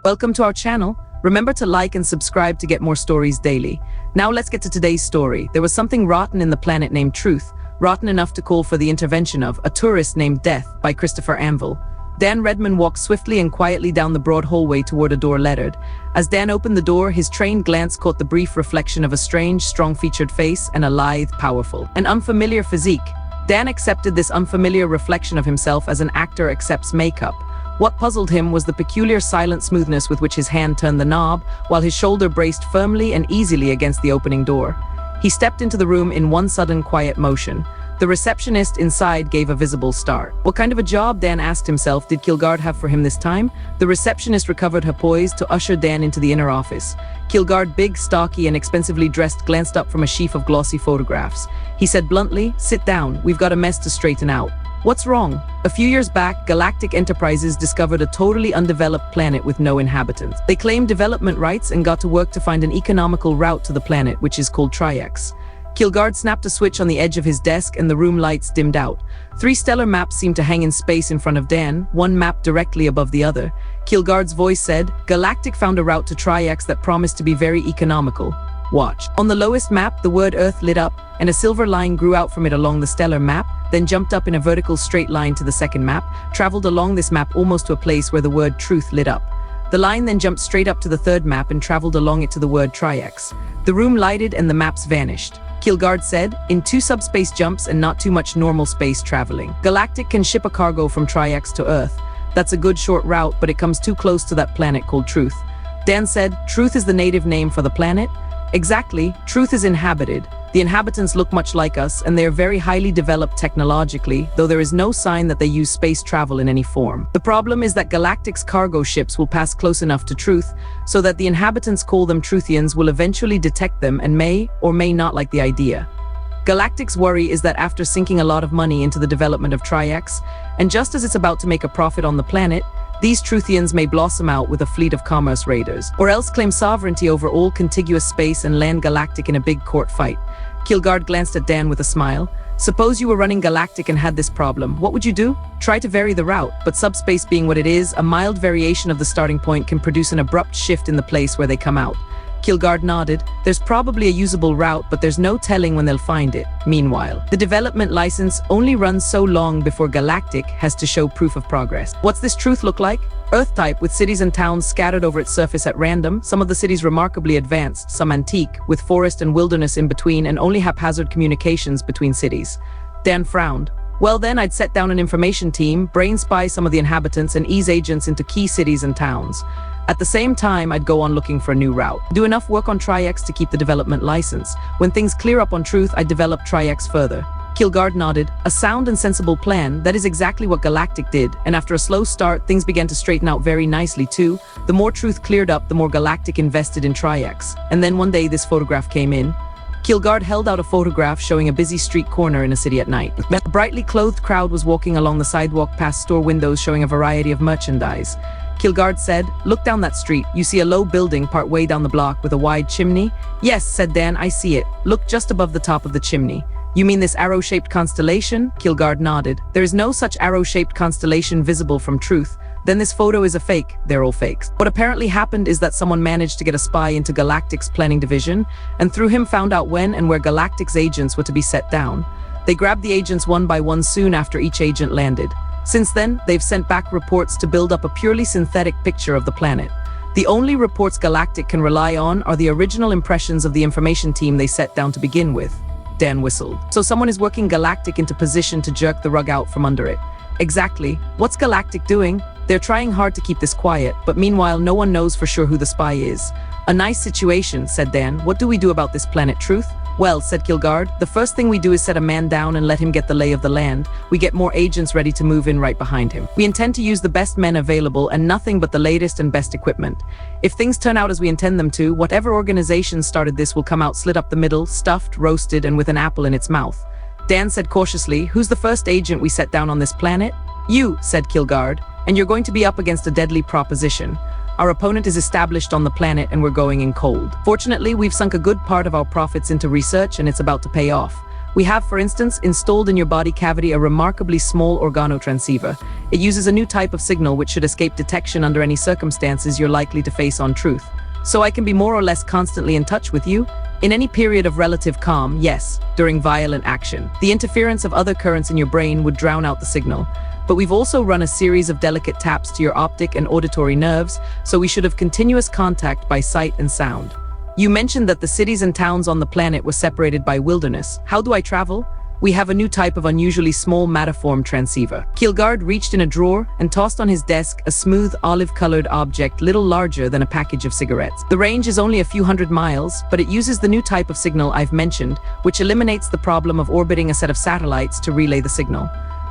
Welcome to our channel. Remember to like and subscribe to get more stories daily. Now let's get to today's story. There was something rotten in the planet named Truth, rotten enough to call for the intervention of a tourist named Death by Christopher Anvil. Dan Redman walked swiftly and quietly down the broad hallway toward a door lettered. As Dan opened the door, his trained glance caught the brief reflection of a strange, strong-featured face and a lithe, powerful, and unfamiliar physique. Dan accepted this unfamiliar reflection of himself as an actor accepts makeup. What puzzled him was the peculiar silent smoothness with which his hand turned the knob, while his shoulder braced firmly and easily against the opening door. He stepped into the room in one sudden quiet motion. The receptionist inside gave a visible start. What kind of a job, Dan asked himself, did Kilgard have for him this time? The receptionist recovered her poise to usher Dan into the inner office. Kilgard, big, stocky, and expensively dressed, glanced up from a sheaf of glossy photographs. He said bluntly, "Sit down, we've got a mess to straighten out." What's wrong? A few years back, Galactic Enterprises discovered a totally undeveloped planet with no inhabitants. They claimed development rights and got to work to find an economical route to the planet, which is called Triax. Kilgard snapped a switch on the edge of his desk and the room lights dimmed out. 3 stellar maps seemed to hang in space in front of Dan, one map directly above the other. Kilgard's voice said, "Galactic found a route to Triax that promised to be very economical. Watch." On the lowest map, the word Earth lit up, and a silver line grew out from it along the stellar map, then jumped up in a vertical straight line to the second map, traveled along this map almost to a place where the word Truth lit up. The line then jumped straight up to the third map and traveled along it to the word Triax. The room lighted and the maps vanished. Kilgard said, "In 2 subspace jumps and not too much normal space traveling. Galactic can ship a cargo from Triax to Earth. That's a good short route, but it comes too close to that planet called Truth." Dan said, "Truth is the native name for the planet?" "Exactly. Truth is inhabited. The inhabitants look much like us, and they are very highly developed technologically, though there is no sign that they use space travel in any form. The problem is that Galactic's cargo ships will pass close enough to Truth, so that the inhabitants call them Truthians will eventually detect them and may or may not like the idea. Galactic's worry is that after sinking a lot of money into the development of Triax, and just as it's about to make a profit on the planet, these Truthians may blossom out with a fleet of commerce raiders, or else claim sovereignty over all contiguous space and land Galactic in a big court fight." Kilgard glanced at Dan with a smile. "Suppose you were running Galactic and had this problem. What would you do? Try to vary the route, but subspace being what it is, a mild variation of the starting point can produce an abrupt shift in the place where they come out." Kilgard nodded. "There's probably a usable route, but there's no telling when they'll find it. Meanwhile, the development license only runs so long before Galactic has to show proof of progress." "What's this Truth look like?" "Earth-type, with cities and towns scattered over its surface at random, some of the cities remarkably advanced, some antique, with forest and wilderness in between and only haphazard communications between cities." Dan frowned. "Well then, I'd set down an information team, brain spy some of the inhabitants and ease agents into key cities and towns. At the same time, I'd go on looking for a new route. Do enough work on Triax to keep the development license. When things clear up on Truth, I'd develop Triax further." Kilgard nodded. "A sound and sensible plan. That is exactly what Galactic did, and after a slow start, things began to straighten out very nicely too. The more Truth cleared up, the more Galactic invested in Triax. And then one day this photograph came in." Kilgard held out a photograph showing a busy street corner in a city at night. A brightly clothed crowd was walking along the sidewalk past store windows showing a variety of merchandise. Kilgard said, "Look down that street. You see a low building part way down the block with a wide chimney?" "Yes," said Dan, "I see it. Look just above the top of the chimney." "You mean this arrow-shaped constellation?" Kilgard nodded. "There is no such arrow-shaped constellation visible from Truth. Then this photo is a fake." "They're all fakes." "What apparently happened is that someone managed to get a spy into Galactic's planning division, and through him found out when and where Galactic's agents were to be set down. They grabbed the agents one by one soon after each agent landed. Since then, they've sent back reports to build up a purely synthetic picture of the planet. The only reports Galactic can rely on are the original impressions of the information team they set down to begin with." Dan whistled. "So someone is working Galactic into position to jerk the rug out from under it." "Exactly. What's Galactic doing? They're trying hard to keep this quiet, but meanwhile no one knows for sure who the spy is." "A nice situation," said Dan. "What do we do about this planet Truth?" "Well," said Kilgard, "the first thing we do is set a man down and let him get the lay of the land. We get more agents ready to move in right behind him. We intend to use the best men available and nothing but the latest and best equipment. If things turn out as we intend them to, whatever organization started this will come out slit up the middle, stuffed, roasted, and with an apple in its mouth." Dan said cautiously, "Who's the first agent we set down on this planet?" "You," said Kilgard, "and you're going to be up against a deadly proposition. Our opponent is established on the planet and we're going in cold. Fortunately, we've sunk a good part of our profits into research and it's about to pay off. We have, for instance, installed in your body cavity a remarkably small organotransceiver. It uses a new type of signal which should escape detection under any circumstances you're likely to face on truth. So I can be more or less constantly in touch with you. In any period of relative calm, yes, during violent action. The interference of other currents in your brain would drown out the signal. But we've also run a series of delicate taps to your optic and auditory nerves, so we should have continuous contact by sight and sound. You mentioned that the cities and towns on the planet were separated by wilderness. How do I travel? We have a new type of unusually small mattiform transceiver. Kilgard reached in a drawer and tossed on his desk a smooth olive-colored object little larger than a package of cigarettes. The range is only a few hundred miles, but it uses the new type of signal I've mentioned, which eliminates the problem of orbiting a set of satellites to relay the signal.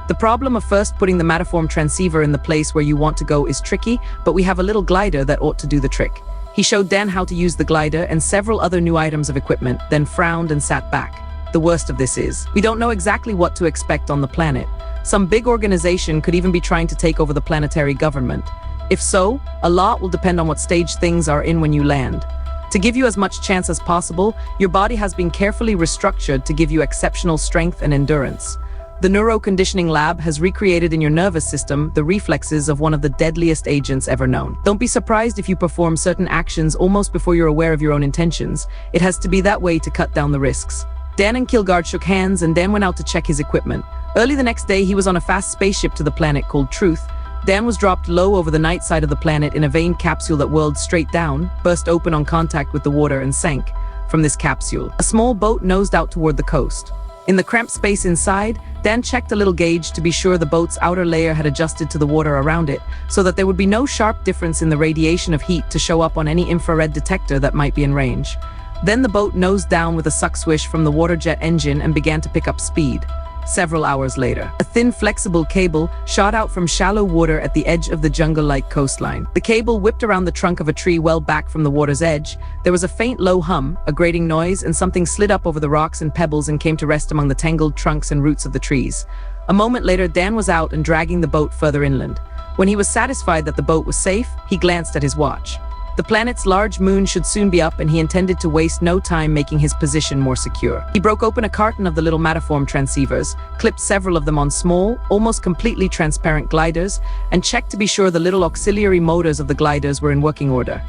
The problem of first putting the mattiform transceiver in the place where you want to go is tricky, but we have a little glider that ought to do the trick. He showed Dan how to use the glider and several other new items of equipment, then frowned and sat back. The worst of this is, we don't know exactly what to expect on the planet. Some big organization could even be trying to take over the planetary government. If so, a lot will depend on what stage things are in when you land. To give you as much chance as possible, your body has been carefully restructured to give you exceptional strength and endurance. The neuroconditioning lab has recreated in your nervous system the reflexes of one of the deadliest agents ever known. Don't be surprised if you perform certain actions almost before you're aware of your own intentions. It has to be that way to cut down the risks. Dan and Kilgard shook hands, and Dan went out to check his equipment. Early the next day, he was on a fast spaceship to the planet called Truth. Dan was dropped low over the night side of the planet in a vane capsule that whirled straight down, burst open on contact with the water, and sank. From this capsule, a small boat nosed out toward the coast. In the cramped space inside, Dan checked a little gauge to be sure the boat's outer layer had adjusted to the water around it, so that there would be no sharp difference in the radiation of heat to show up on any infrared detector that might be in range. Then the boat nosed down with a suck swish from the water jet engine and began to pick up speed. Several hours later, a thin, flexible cable shot out from shallow water at the edge of the jungle-like coastline. The cable whipped around the trunk of a tree well back from the water's edge. There was a faint low hum, a grating noise, and something slid up over the rocks and pebbles and came to rest among the tangled trunks and roots of the trees. A moment later, Dan was out and dragging the boat further inland. When he was satisfied that the boat was safe, he glanced at his watch. The planet's large moon should soon be up, and he intended to waste no time making his position more secure. He broke open a carton of the little mattiform transceivers, clipped several of them on small, almost completely transparent gliders, and checked to be sure the little auxiliary motors of the gliders were in working order.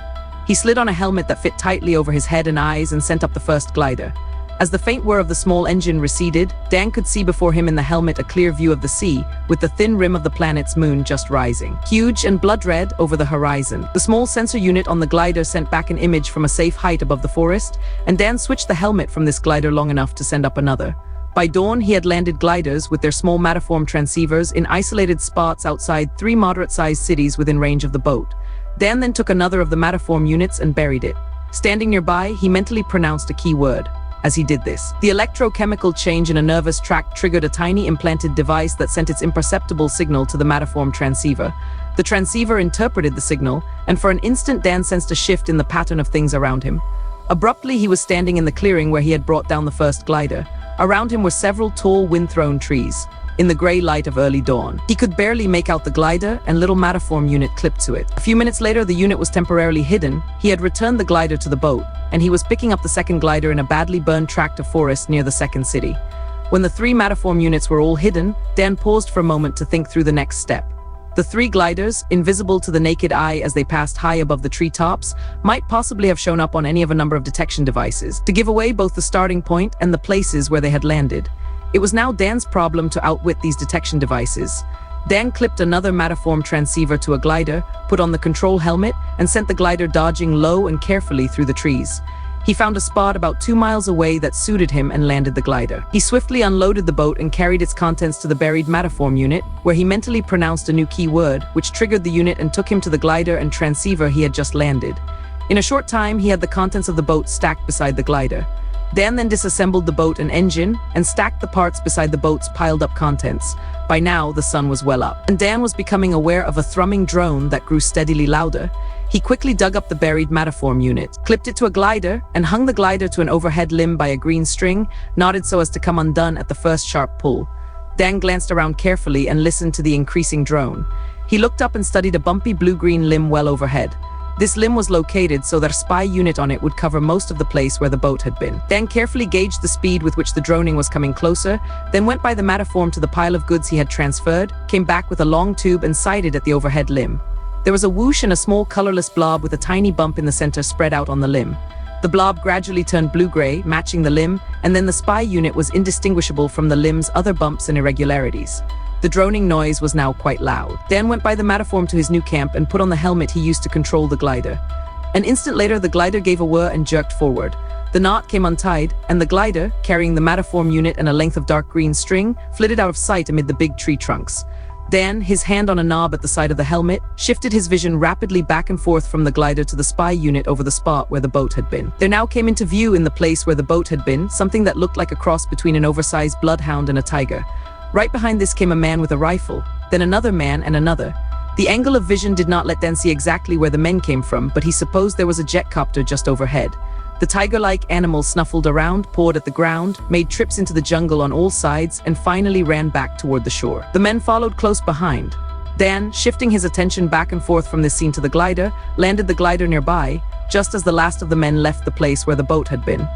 He slid on a helmet that fit tightly over his head and eyes and sent up the first glider. As the faint whir of the small engine receded, Dan could see before him in the helmet a clear view of the sea, with the thin rim of the planet's moon just rising, huge and blood red over the horizon. The small sensor unit on the glider sent back an image from a safe height above the forest, and Dan switched the helmet from this glider long enough to send up another. By dawn, he had landed gliders with their small mattiform transceivers in isolated spots outside 3 moderate-sized cities within range of the boat. Dan then took another of the mattiform units and buried it. Standing nearby, he mentally pronounced a key word. As he did this, the electrochemical change in a nervous tract triggered a tiny implanted device that sent its imperceptible signal to the mattiform transceiver. The transceiver interpreted the signal, and for an instant Dan sensed a shift in the pattern of things around him. Abruptly, he was standing in the clearing where he had brought down the first glider. Around him were several tall, wind-thrown trees. In the gray light of early dawn, he could barely make out the glider and little mattiform unit clipped to it. A few minutes later, the unit was temporarily hidden. He had returned the glider to the boat, and he was picking up the second glider in a badly burned tract of forest near the second city. When the 3 mattiform units were all hidden, Dan paused for a moment to think through the next step. The 3 gliders, invisible to the naked eye as they passed high above the treetops, might possibly have shown up on any of a number of detection devices, to give away both the starting point and the places where they had landed. It was now Dan's problem to outwit these detection devices. Dan clipped another mattiform transceiver to a glider, put on the control helmet, and sent the glider dodging low and carefully through the trees. He found a spot about 2 miles away that suited him and landed the glider. He swiftly unloaded the boat and carried its contents to the buried mattiform unit, where he mentally pronounced a new keyword, which triggered the unit and took him to the glider and transceiver he had just landed. In a short time, he had the contents of the boat stacked beside the glider. Dan then disassembled the boat and engine and stacked the parts beside the boat's piled-up contents. By now, the sun was well up, and Dan was becoming aware of a thrumming drone that grew steadily louder. He quickly dug up the buried mattiform unit, clipped it to a glider, and hung the glider to an overhead limb by a green string, knotted so as to come undone at the first sharp pull. Dan glanced around carefully and listened to the increasing drone. He looked up and studied a bumpy blue-green limb well overhead. This limb was located so that a spy unit on it would cover most of the place where the boat had been. Dan carefully gauged the speed with which the droning was coming closer, then went by the matterform to the pile of goods he had transferred, came back with a long tube and sighted at the overhead limb. There was a whoosh and a small colorless blob with a tiny bump in the center spread out on the limb. The blob gradually turned blue-gray, matching the limb, and then the spy unit was indistinguishable from the limb's other bumps and irregularities. The droning noise was now quite loud. Dan went by the matterform to his new camp and put on the helmet he used to control the glider. An instant later, the glider gave a whir and jerked forward. The knot came untied, and the glider, carrying the matterform unit and a length of dark green string, flitted out of sight amid the big tree trunks. Dan, his hand on a knob at the side of the helmet, shifted his vision rapidly back and forth from the glider to the spy unit over the spot where the boat had been. There now came into view in the place where the boat had been something that looked like a cross between an oversized bloodhound and a tiger. Right behind this came a man with a rifle, then another man and another. The angle of vision did not let Dan see exactly where the men came from, but he supposed there was a jet copter just overhead. The tiger-like animal snuffled around, pawed at the ground, made trips into the jungle on all sides, and finally ran back toward the shore. The men followed close behind. Dan, shifting his attention back and forth from this scene to the glider, landed the glider nearby, just as the last of the men left the place where the boat had been.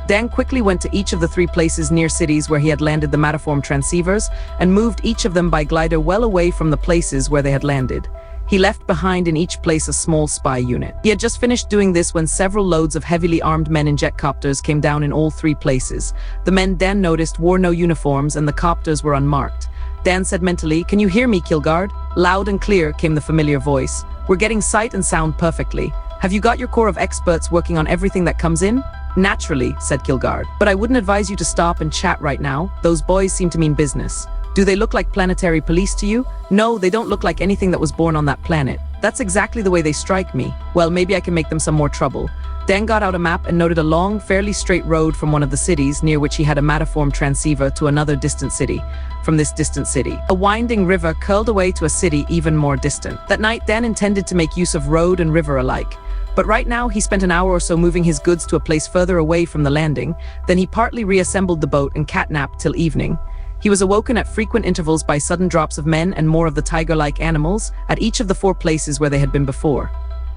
Dan quickly went to each of the 3 places near cities where he had landed the matterform transceivers and moved each of them by glider well away from the places where they had landed. He left behind in each place a small spy unit. He had just finished doing this when several loads of heavily armed men in jet copters came down in all 3 places. The men Dan noticed wore no uniforms and the copters were unmarked. Dan said mentally, "Can you hear me, Kilgard?" Loud and clear came the familiar voice. "We're getting sight and sound perfectly. Have you got your core of experts working on everything that comes in?" "Naturally," said Kilgard. "But I wouldn't advise you to stop and chat right now. Those boys seem to mean business." "Do they look like planetary police to you?" "No, they don't look like anything that was born on that planet. That's exactly the way they strike me. Well, maybe I can make them some more trouble." Dan got out a map and noted a long, fairly straight road from one of the cities near which he had a matterform transceiver to another distant city. From this distant city, a winding river curled away to a city even more distant. That night, Dan intended to make use of road and river alike. But right now, he spent an hour or so moving his goods to a place further away from the landing. Then he partly reassembled the boat and catnapped till evening. He was awoken at frequent intervals by sudden drops of men and more of the tiger-like animals at each of the 4 places where they had been before.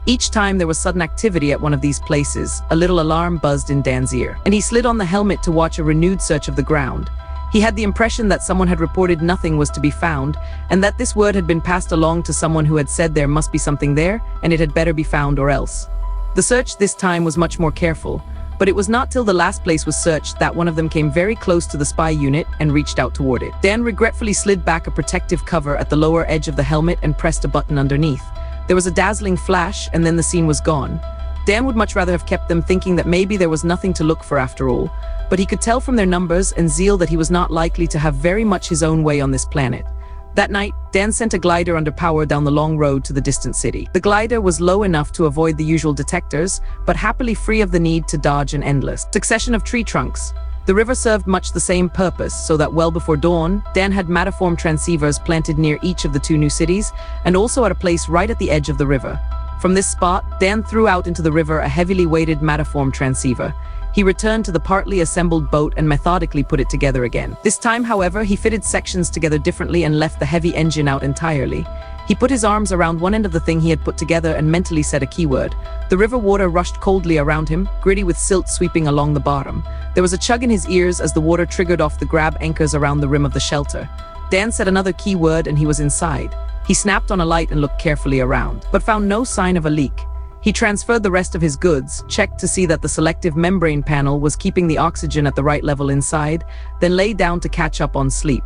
Each time there was sudden activity at one of these places, a little alarm buzzed in Dan's ear, and he slid on the helmet to watch a renewed search of the ground. He had the impression that someone had reported nothing was to be found, and that this word had been passed along to someone who had said there must be something there, and it had better be found or else. The search this time was much more careful, but it was not till the last place was searched that one of them came very close to the spy unit and reached out toward it. Dan regretfully slid back a protective cover at the lower edge of the helmet and pressed a button underneath. There was a dazzling flash, and then the scene was gone. Dan would much rather have kept them, thinking that maybe there was nothing to look for after all, but he could tell from their numbers and zeal that he was not likely to have very much his own way on this planet. That night, Dan sent a glider under power down the long road to the distant city. The glider was low enough to avoid the usual detectors, but happily free of the need to dodge an endless succession of tree trunks. The river served much the same purpose, so that well before dawn, Dan had matterform transceivers planted near each of the 2 new cities, and also at a place right at the edge of the river. From this spot, Dan threw out into the river a heavily weighted matterform transceiver. He returned to the partly assembled boat and methodically put it together again. This time, however, he fitted sections together differently and left the heavy engine out entirely. He put his arms around one end of the thing he had put together and mentally said a keyword. The river water rushed coldly around him, gritty with silt sweeping along the bottom. There was a chug in his ears as the water triggered off the grab anchors around the rim of the shelter. Dan said another keyword and he was inside. He snapped on a light and looked carefully around, but found no sign of a leak. He transferred the rest of his goods, checked to see that the selective membrane panel was keeping the oxygen at the right level inside, then lay down to catch up on sleep.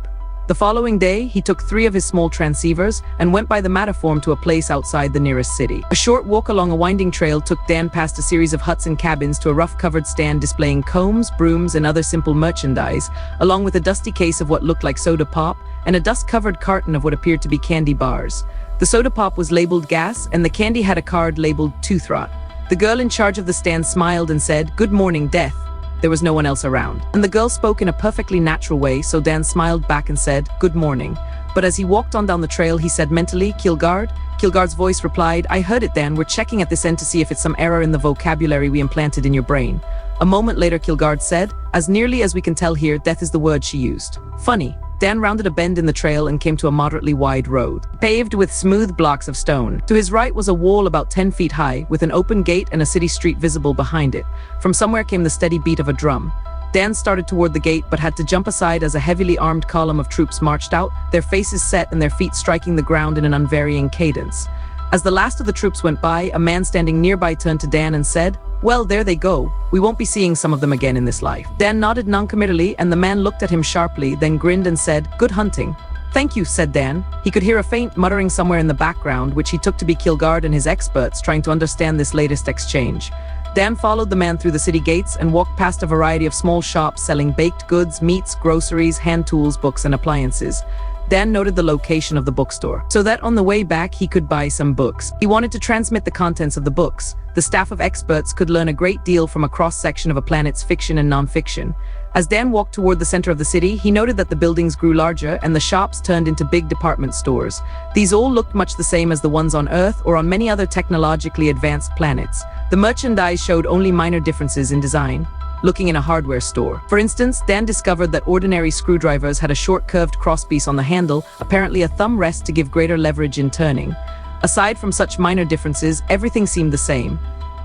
The following day, he took 3 of his small transceivers and went by the matterform to a place outside the nearest city. A short walk along a winding trail took Dan past a series of huts and cabins to a rough-covered stand displaying combs, brooms, and other simple merchandise, along with a dusty case of what looked like soda pop and a dust-covered carton of what appeared to be candy bars. The soda pop was labeled gas, and the candy had a card labeled tooth rot. The girl in charge of the stand smiled and said, "Good morning, Death." There was no one else around, and the girl spoke in a perfectly natural way, so Dan smiled back and said, "Good morning." But as he walked on down the trail, he said mentally, "Kilgard?" Kilgard's voice replied, "I heard it, Dan. We're checking at this end to see if it's some error in the vocabulary we implanted in your brain." A moment later, Kilgard said, "As nearly as we can tell here, death is the word she used." "Funny. Dan rounded a bend in the trail and came to a moderately wide road, paved with smooth blocks of stone. To his right was a wall about 10 feet high, with an open gate and a city street visible behind it. From somewhere came the steady beat of a drum. Dan started toward the gate but had to jump aside as a heavily armed column of troops marched out, their faces set and their feet striking the ground in an unvarying cadence. As the last of the troops went by, a man standing nearby turned to Dan and said, "Well, there they go. We won't be seeing some of them again in this life." Dan nodded noncommittally, and the man looked at him sharply, then grinned and said, "Good hunting." "Thank you," said Dan. He could hear a faint muttering somewhere in the background, which he took to be Kilgard and his experts trying to understand this latest exchange. Dan followed the man through the city gates and walked past a variety of small shops selling baked goods, meats, groceries, hand tools, books, and appliances. Dan noted the location of the bookstore, so that on the way back he could buy some books. He wanted to transmit the contents of the books. The staff of experts could learn a great deal from a cross-section of a planet's fiction and non-fiction. As Dan walked toward the center of the city, he noted that the buildings grew larger and the shops turned into big department stores. These all looked much the same as the ones on Earth or on many other technologically advanced planets. The merchandise showed only minor differences in design. Looking in a hardware store, for instance, Dan discovered that ordinary screwdrivers had a short curved crosspiece on the handle, apparently a thumb rest to give greater leverage in turning. Aside from such minor differences, everything seemed the same.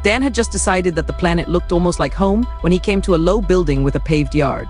Dan had just decided that the planet looked almost like home when he came to a low building with a paved yard.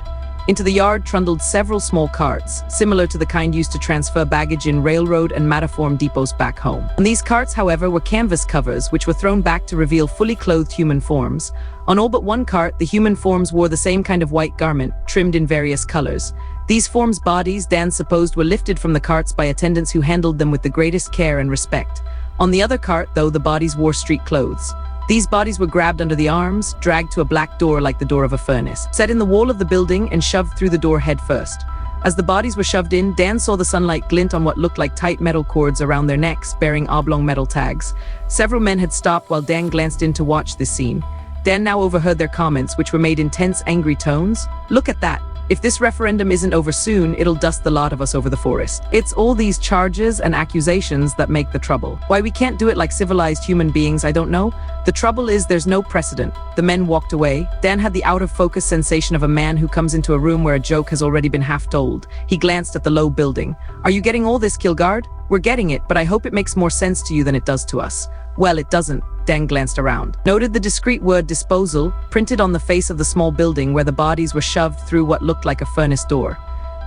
Into the yard trundled several small carts, similar to the kind used to transfer baggage in railroad and Matterform depots back home. On these carts, however, were canvas covers, which were thrown back to reveal fully clothed human forms. On all but one cart, the human forms wore the same kind of white garment, trimmed in various colors. These forms' bodies, Dan supposed, were lifted from the carts by attendants who handled them with the greatest care and respect. On the other cart, though, the bodies wore street clothes. These bodies were grabbed under the arms, dragged to a black door like the door of a furnace, set in the wall of the building, and shoved through the door head first. As the bodies were shoved in, Dan saw the sunlight glint on what looked like tight metal cords around their necks, bearing oblong metal tags. Several men had stopped while Dan glanced in to watch this scene. Dan now overheard their comments, which were made in tense, angry tones. "Look at that. If this referendum isn't over soon, it'll dust the lot of us over the forest. It's all these charges and accusations that make the trouble. Why we can't do it like civilized human beings, I don't know. The trouble is there's no precedent." The men walked away. Dan had the out-of-focus sensation of a man who comes into a room where a joke has already been half told. He glanced at the low building. "Are you getting all this, Kilgard?" "We're getting it, but I hope it makes more sense to you than it does to us." "Well, it doesn't." Dan glanced around, noted the discreet word disposal printed on the face of the small building where the bodies were shoved through what looked like a furnace door.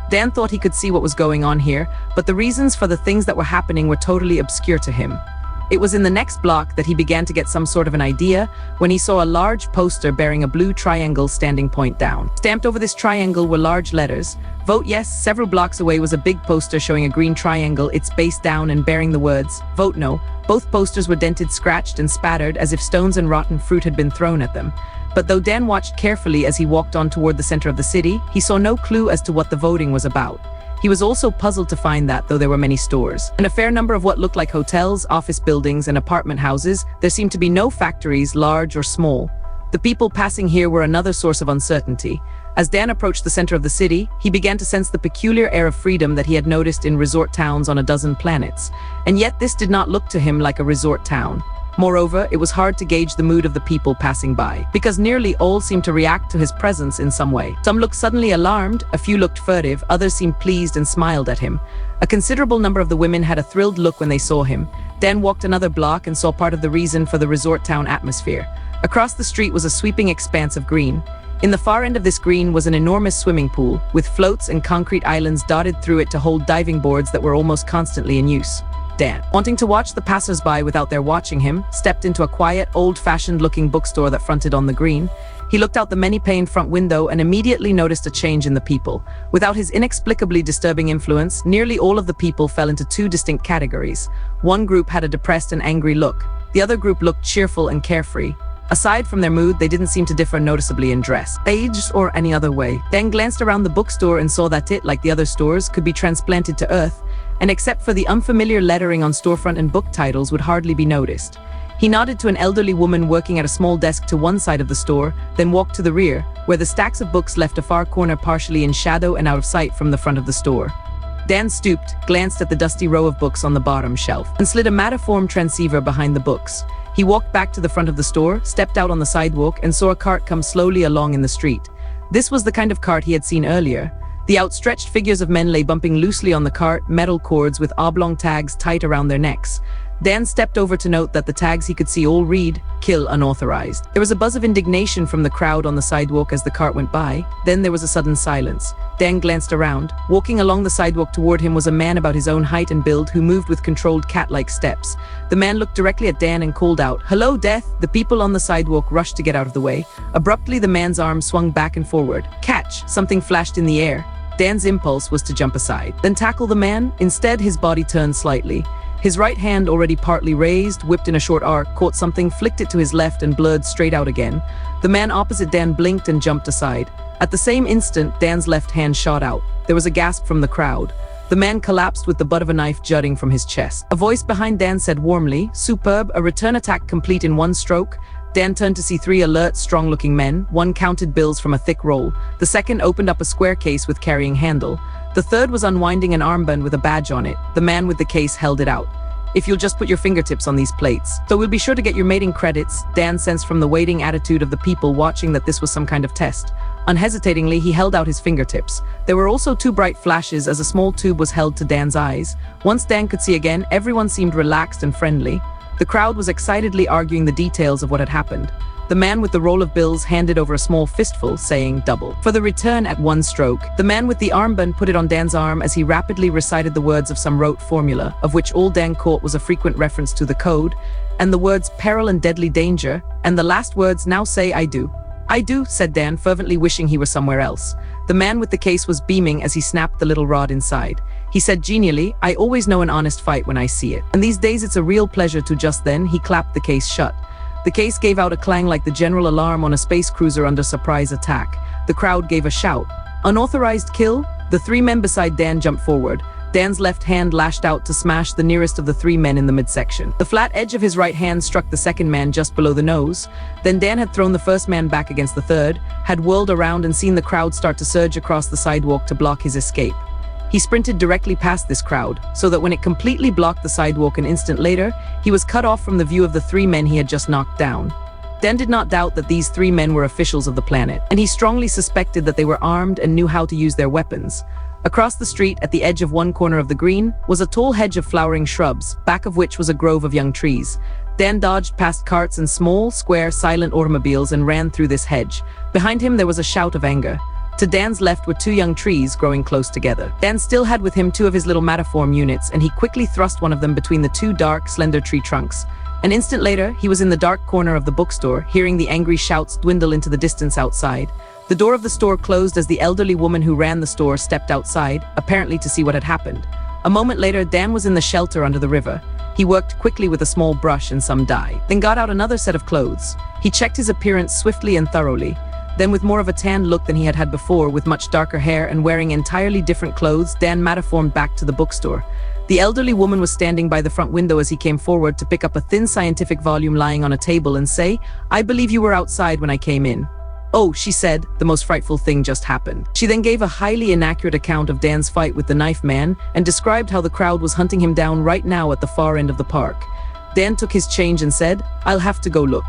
Dan thought he could see what was going on here, but the reasons for the things that were happening were totally obscure to him. It was in the next block that he began to get some sort of an idea when he saw a large poster bearing a blue triangle standing point down. Stamped over this triangle were large letters, "Vote Yes." Several blocks away was a big poster showing a green triangle, its base down and bearing the words, "Vote No." Both posters were dented, scratched, and spattered as if stones and rotten fruit had been thrown at them. But though Dan watched carefully as he walked on toward the center of the city, he saw no clue as to what the voting was about. He was also puzzled to find that, though there were many stores and a fair number of what looked like hotels, office buildings, and apartment houses, there seemed to be no factories, large or small. The people passing here were another source of uncertainty. As Dan approached the center of the city, he began to sense the peculiar air of freedom that he had noticed in resort towns on a dozen planets. And yet this did not look to him like a resort town. Moreover, it was hard to gauge the mood of the people passing by, because nearly all seemed to react to his presence in some way. Some looked suddenly alarmed, a few looked furtive, others seemed pleased and smiled at him. A considerable number of the women had a thrilled look when they saw him. Dan walked another block and saw part of the reason for the resort town atmosphere. Across the street was a sweeping expanse of green. In the far end of this green was an enormous swimming pool, with floats and concrete islands dotted through it to hold diving boards that were almost constantly in use. Dan, wanting to watch the passers-by without their watching him, stepped into a quiet, old-fashioned-looking bookstore that fronted on the green. He looked out the many-paned front window and immediately noticed a change in the people. Without his inexplicably disturbing influence, nearly all of the people fell into two distinct categories. One group had a depressed and angry look. The other group looked cheerful and carefree. Aside from their mood, they didn't seem to differ noticeably in dress, age, or any other way. Dan glanced around the bookstore and saw that it, like the other stores, could be transplanted to Earth, and except for the unfamiliar lettering on storefront and book titles, would hardly be noticed. He nodded to an elderly woman working at a small desk to one side of the store, then walked to the rear, where the stacks of books left a far corner partially in shadow and out of sight from the front of the store. Dan stooped, glanced at the dusty row of books on the bottom shelf, and slid a Matterform transceiver behind the books. He walked back to the front of the store, stepped out on the sidewalk, and saw a cart come slowly along in the street. This was the kind of cart he had seen earlier. The outstretched figures of men lay bumping loosely on the cart, metal cords with oblong tags tight around their necks. Dan stepped over to note that the tags he could see all read, "Kill unauthorized." There was a buzz of indignation from the crowd on the sidewalk as the cart went by. Then there was a sudden silence. Dan glanced around. Walking along the sidewalk toward him was a man about his own height and build who moved with controlled cat-like steps. The man looked directly at Dan and called out, "Hello, Death!" The people on the sidewalk rushed to get out of the way. Abruptly, the man's arm swung back and forward. "Catch!" Something flashed in the air. Dan's impulse was to jump aside, then tackle the man. Instead, his body turned slightly. His right hand, already partly raised, whipped in a short arc, caught something, flicked it to his left, and blurred straight out again. The man opposite Dan blinked and jumped aside. At the same instant, Dan's left hand shot out. There was a gasp from the crowd. The man collapsed with the butt of a knife jutting from his chest. A voice behind Dan said warmly, "Superb, a return attack complete in one stroke." Dan turned to see three alert, strong-looking men. One counted bills from a thick roll. The second opened up a square case with carrying handle. The third was unwinding an armband with a badge on it. The man with the case held it out. "If you'll just put your fingertips on these plates. So we'll be sure to get your mating credits." Dan sensed from the waiting attitude of the people watching that this was some kind of test. Unhesitatingly, he held out his fingertips. There were also two bright flashes as a small tube was held to Dan's eyes. Once Dan could see again, everyone seemed relaxed and friendly. The crowd was excitedly arguing the details of what had happened. The man with the roll of bills handed over a small fistful, saying double for the return at one stroke. The man with the armband put it on Dan's arm as he rapidly recited the words of some rote formula, of which all Dan caught was a frequent reference to the code, and the words peril and deadly danger, and the last words, "Now say I do." "I do," said Dan, fervently wishing he were somewhere else. The man with the case was beaming as he snapped the little rod inside. He said genially, "I always know an honest fight when I see it. And these days it's a real pleasure to." Just then, he clapped the case shut. The case gave out a clang like the general alarm on a space cruiser under surprise attack. The crowd gave a shout. "Unauthorized kill?" The three men beside Dan jumped forward. Dan's left hand lashed out to smash the nearest of the three men in the midsection. The flat edge of his right hand struck the second man just below the nose. Then Dan had thrown the first man back against the third, had whirled around and seen the crowd start to surge across the sidewalk to block his escape. He sprinted directly past this crowd, so that when it completely blocked the sidewalk an instant later, he was cut off from the view of the three men he had just knocked down. Dan did not doubt that these three men were officials of the planet, and he strongly suspected that they were armed and knew how to use their weapons. Across the street, at the edge of one corner of the green, was a tall hedge of flowering shrubs, back of which was a grove of young trees. Dan dodged past carts and small, square, silent automobiles and ran through this hedge. Behind him there was a shout of anger. To Dan's left were two young trees growing close together. Dan still had with him two of his little mataform units, and he quickly thrust one of them between the two dark, slender tree trunks. An instant later, he was in the dark corner of the bookstore, hearing the angry shouts dwindle into the distance outside. The door of the store closed as the elderly woman who ran the store stepped outside, apparently to see what had happened. A moment later, Dan was in the shelter under the river. He worked quickly with a small brush and some dye, then got out another set of clothes. He checked his appearance swiftly and thoroughly. Then, with more of a tanned look than he had had before, with much darker hair and wearing entirely different clothes, Dan mataformed back to the bookstore. The elderly woman was standing by the front window as he came forward to pick up a thin scientific volume lying on a table and say, "I believe you were outside when I came in." "Oh," she said, "the most frightful thing just happened." She then gave a highly inaccurate account of Dan's fight with the knife man and described how the crowd was hunting him down right now at the far end of the park. Dan took his change and said, "I'll have to go look."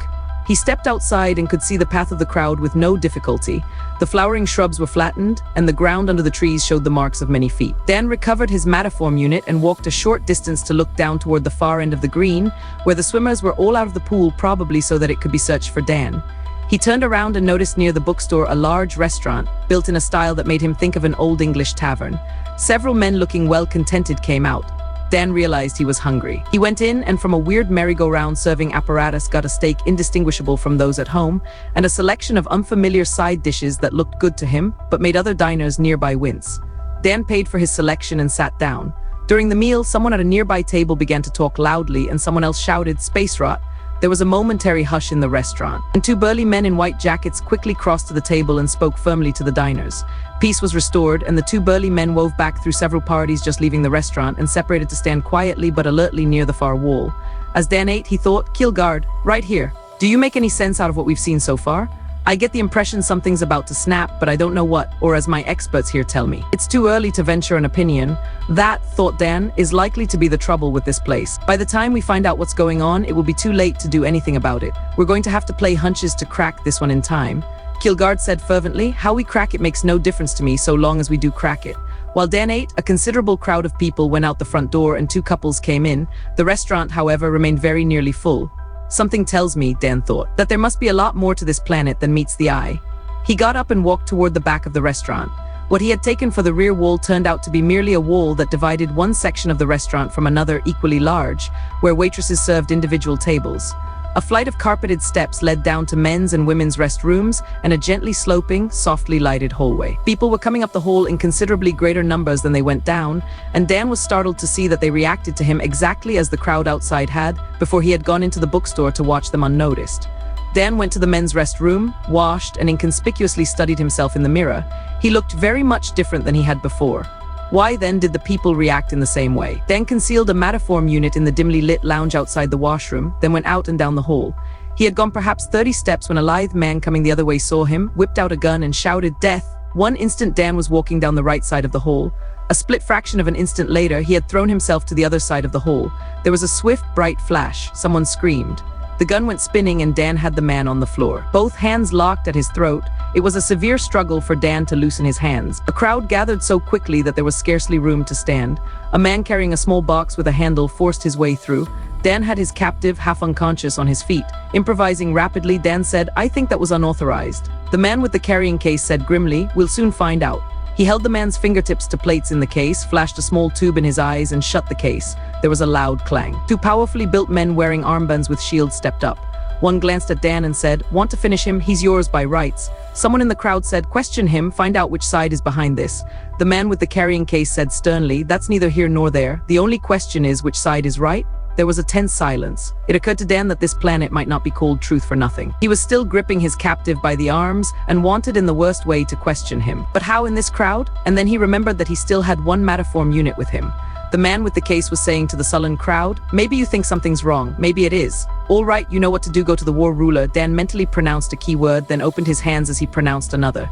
He stepped outside and could see the path of the crowd with no difficulty. The flowering shrubs were flattened, and the ground under the trees showed the marks of many feet. Dan recovered his mataform unit and walked a short distance to look down toward the far end of the green, where the swimmers were all out of the pool, probably so that it could be searched for Dan. He turned around and noticed near the bookstore a large restaurant, built in a style that made him think of an old English tavern. Several men looking well contented came out. Dan realized he was hungry. He went in and from a weird merry-go-round serving apparatus got a steak indistinguishable from those at home and a selection of unfamiliar side dishes that looked good to him but made other diners nearby wince. Dan paid for his selection and sat down. During the meal, someone at a nearby table began to talk loudly and someone else shouted, "Space rot." There was a momentary hush in the restaurant, and two burly men in white jackets quickly crossed to the table and spoke firmly to the diners. Peace was restored, and the two burly men wove back through several parties just leaving the restaurant and separated to stand quietly but alertly near the far wall. As Dan ate, he thought, "Kilgard, right here. Do you make any sense out of what we've seen so far? I get the impression something's about to snap, but I don't know what, or as my experts here tell me. It's too early to venture an opinion. That, thought Dan, is likely to be the trouble with this place. By the time we find out what's going on, it will be too late to do anything about it. We're going to have to play hunches to crack this one in time." Kilgard said fervently, "How we crack it makes no difference to me so long as we do crack it." While Dan ate, a considerable crowd of people went out the front door and two couples came in. The restaurant, however, remained very nearly full. Something tells me, Dan thought, that there must be a lot more to this planet than meets the eye. He got up and walked toward the back of the restaurant. What he had taken for the rear wall turned out to be merely a wall that divided one section of the restaurant from another equally large, where waitresses served individual tables. A flight of carpeted steps led down to men's and women's restrooms and a gently sloping, softly lighted hallway. People were coming up the hall in considerably greater numbers than they went down, and Dan was startled to see that they reacted to him exactly as the crowd outside had before he had gone into the bookstore to watch them unnoticed. Dan went to the men's restroom, washed, and inconspicuously studied himself in the mirror. He looked very much different than he had before. Why then did the people react in the same way? Dan concealed a mataform unit in the dimly lit lounge outside the washroom, then went out and down the hall. He had gone perhaps 30 steps when a lithe man coming the other way saw him, whipped out a gun, and shouted, "Death!" One instant Dan was walking down the right side of the hall. A split fraction of an instant later, he had thrown himself to the other side of the hall. There was a swift, bright flash. Someone screamed. The gun went spinning and Dan had the man on the floor. Both hands locked at his throat. It was a severe struggle for Dan to loosen his hands. A crowd gathered so quickly that there was scarcely room to stand. A man carrying a small box with a handle forced his way through. Dan had his captive, half unconscious, on his feet. Improvising rapidly, Dan said, "I think that was unauthorized." The man with the carrying case said grimly, "We'll soon find out." He held the man's fingertips to plates in the case, flashed a small tube in his eyes, and shut the case. There was a loud clang. Two powerfully built men wearing armbands with shields stepped up. One glanced at Dan and said, "Want to finish him? He's yours by rights." Someone in the crowd said, "Question him, find out which side is behind this." The man with the carrying case said sternly, "That's neither here nor there. The only question is which side is right." There was a tense silence. It occurred to Dan that this planet might not be called truth for nothing. He was still gripping his captive by the arms and wanted in the worst way to question him. But how in this crowd? And then he remembered that he still had one mataform unit with him. The man with the case was saying to the sullen crowd, "Maybe you think something's wrong. Maybe it is. All right, you know what to do, go to the war ruler." Dan mentally pronounced a key word, then opened his hands as he pronounced another.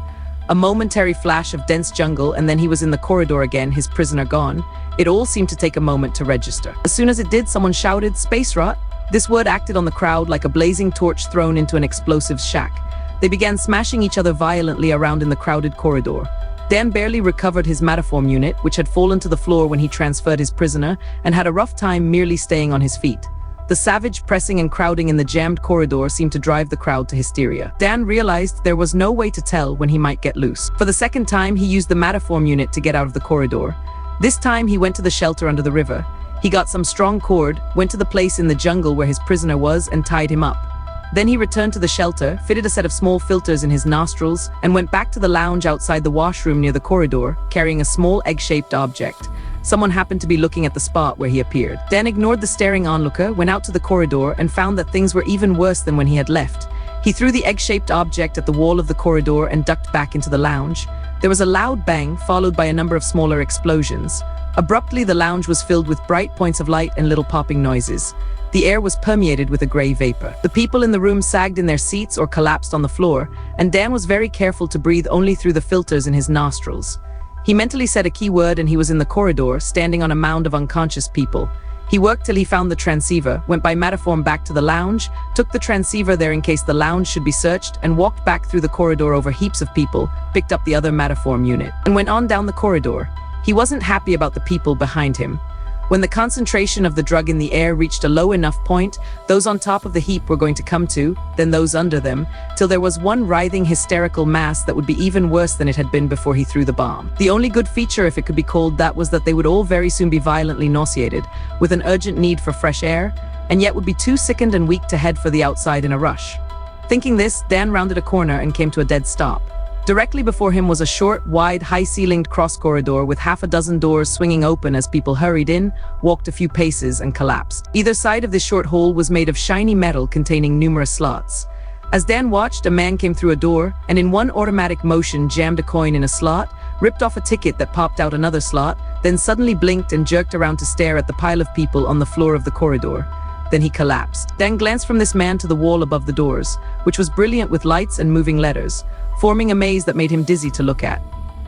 A momentary flash of dense jungle, and then he was in the corridor again, his prisoner gone. It all seemed to take a moment to register. As soon as it did, someone shouted, "Space rot!" This word acted on the crowd like a blazing torch thrown into an explosive shack. They began smashing each other violently around in the crowded corridor. Dan barely recovered his mataform unit, which had fallen to the floor when he transferred his prisoner, and had a rough time merely staying on his feet. The savage pressing and crowding in the jammed corridor seemed to drive the crowd to hysteria. Dan realized there was no way to tell when he might get loose. For the second time, he used the mataform unit to get out of the corridor. This time, he went to the shelter under the river. He got some strong cord, went to the place in the jungle where his prisoner was, and tied him up. Then he returned to the shelter, fitted a set of small filters in his nostrils, and went back to the lounge outside the washroom near the corridor, carrying a small egg-shaped object. Someone happened to be looking at the spot where he appeared. Dan ignored the staring onlooker, went out to the corridor, and found that things were even worse than when he had left. He threw the egg-shaped object at the wall of the corridor and ducked back into the lounge. There was a loud bang, followed by a number of smaller explosions. Abruptly, the lounge was filled with bright points of light and little popping noises. The air was permeated with a gray vapor. The people in the room sagged in their seats or collapsed on the floor, and Dan was very careful to breathe only through the filters in his nostrils. He mentally said a key word and he was in the corridor, standing on a mound of unconscious people. He worked till he found the transceiver, went by mataform back to the lounge, took the transceiver there in case the lounge should be searched, and walked back through the corridor over heaps of people, picked up the other mataform unit, and went on down the corridor. He wasn't happy about the people behind him. When the concentration of the drug in the air reached a low enough point, those on top of the heap were going to come to, then those under them, till there was one writhing, hysterical mass that would be even worse than it had been before he threw the bomb. The only good feature, if it could be called that, was that they would all very soon be violently nauseated, with an urgent need for fresh air, and yet would be too sickened and weak to head for the outside in a rush. Thinking this, Dan rounded a corner and came to a dead stop. Directly before him was a short, wide, high-ceilinged cross corridor with half a dozen doors swinging open as people hurried in, walked a few paces, and collapsed. Either side of this short hole was made of shiny metal containing numerous slots. As Dan watched, a man came through a door, and in one automatic motion jammed a coin in a slot, ripped off a ticket that popped out another slot, then suddenly blinked and jerked around to stare at the pile of people on the floor of the corridor. Then he collapsed. Dan glanced from this man to the wall above the doors, which was brilliant with lights and moving letters, forming a maze that made him dizzy to look at.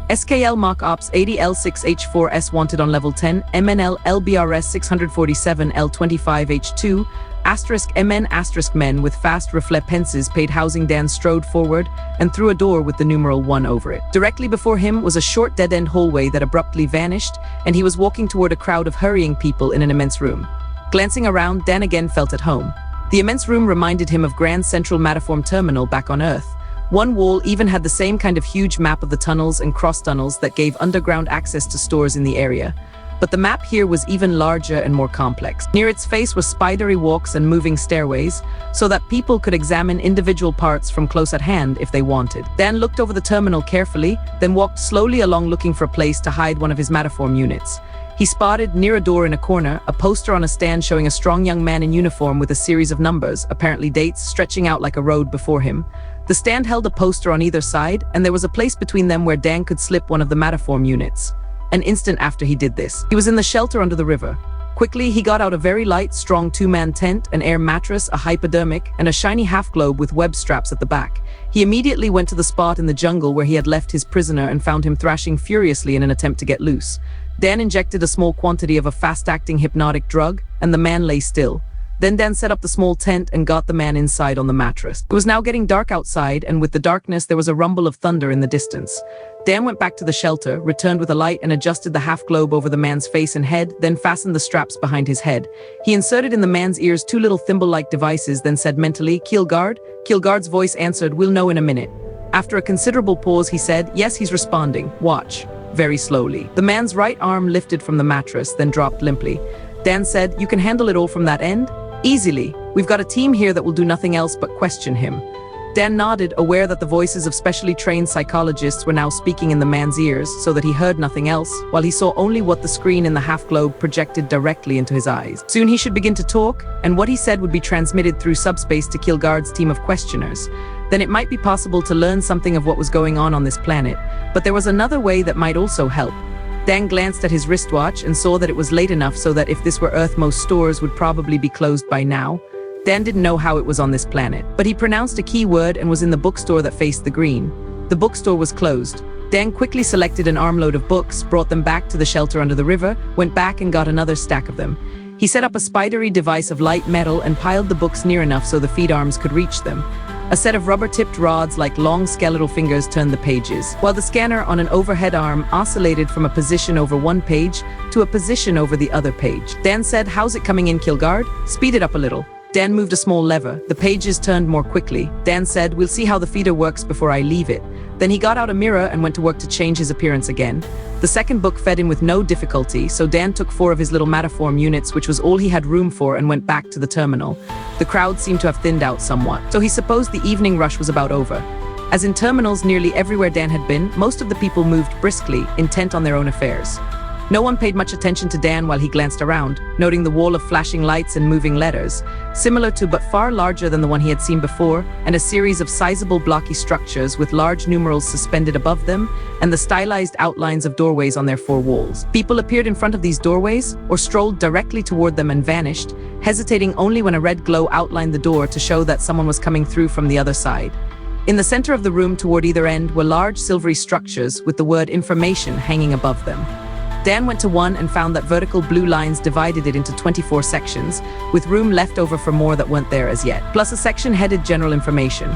SKL Mock Ops 80L6H4S wanted on level 10, MNL LBRS 647 L25H2, *MN** with fast reflepenses paid housing. Dan strode forward and through a door with the numeral 1 over it. Directly before him was a short dead-end hallway that abruptly vanished, and he was walking toward a crowd of hurrying people in an immense room. Glancing around, Dan again felt at home. The immense room reminded him of Grand Central Matterform Terminal back on Earth. One wall even had the same kind of huge map of the tunnels and cross-tunnels that gave underground access to stores in the area. But the map here was even larger and more complex. Near its face were spidery walks and moving stairways, so that people could examine individual parts from close at hand if they wanted. Dan looked over the terminal carefully, then walked slowly along looking for a place to hide one of his Matterform units. He spotted, near a door in a corner, a poster on a stand showing a strong young man in uniform with a series of numbers, apparently dates, stretching out like a road before him. The stand held a poster on either side, and there was a place between them where Dan could slip one of the Matterform units. An instant after he did this, he was in the shelter under the river. Quickly, he got out a very light, strong two-man tent, an air mattress, a hypodermic, and a shiny half-globe with web straps at the back. He immediately went to the spot in the jungle where he had left his prisoner and found him thrashing furiously in an attempt to get loose. Dan injected a small quantity of a fast-acting hypnotic drug, and the man lay still. Then Dan set up the small tent and got the man inside on the mattress. It was now getting dark outside, and with the darkness there was a rumble of thunder in the distance. Dan went back to the shelter, returned with a light and adjusted the half-globe over the man's face and head, then fastened the straps behind his head. He inserted in the man's ears 2 little thimble-like devices, then said mentally, "Keelguard?" Keelguard's voice answered, "We'll know in a minute." After a considerable pause, he said, "Yes, he's responding. Watch." Very slowly. The man's right arm lifted from the mattress, then dropped limply. Dan said, "You can handle it all from that end?" "Easily. We've got a team here that will do nothing else but question him." Dan nodded, aware that the voices of specially trained psychologists were now speaking in the man's ears, so that he heard nothing else, while he saw only what the screen in the half-globe projected directly into his eyes. Soon he should begin to talk, and what he said would be transmitted through subspace to Keelguard's team of questioners. Then it might be possible to learn something of what was going on this planet, but there was another way that might also help. Dan glanced at his wristwatch and saw that it was late enough so that if this were Earth, most stores would probably be closed by now. Dan didn't know how it was on this planet, but he pronounced a key word and was in the bookstore that faced the green. The bookstore was closed. Dan quickly selected an armload of books, brought them back to the shelter under the river, went back and got another stack of them. He set up a spidery device of light metal and piled the books near enough so the feed arms could reach them. A set of rubber-tipped rods like long skeletal fingers turned the pages, while the scanner on an overhead arm oscillated from a position over one page to a position over the other page. Dan said, "How's it coming in, Keelguard? Speed it up a little." Dan moved a small lever. The pages turned more quickly. Dan said, "We'll see how the feeder works before I leave it." Then he got out a mirror and went to work to change his appearance again. The second book fed in with no difficulty, so Dan took 4 of his little Matterform units, which was all he had room for, and went back to the terminal. The crowd seemed to have thinned out somewhat, so he supposed the evening rush was about over. As in terminals nearly everywhere Dan had been, most of the people moved briskly, intent on their own affairs. No one paid much attention to Dan while he glanced around, noting the wall of flashing lights and moving letters, similar to but far larger than the one he had seen before, and a series of sizable blocky structures with large numerals suspended above them, and the stylized outlines of doorways on their 4 walls. People appeared in front of these doorways, or strolled directly toward them and vanished, hesitating only when a red glow outlined the door to show that someone was coming through from the other side. In the center of the room toward either end were large silvery structures with the word information hanging above them. Dan went to one and found that vertical blue lines divided it into 24 sections, with room left over for more that weren't there as yet, plus a section headed General Information.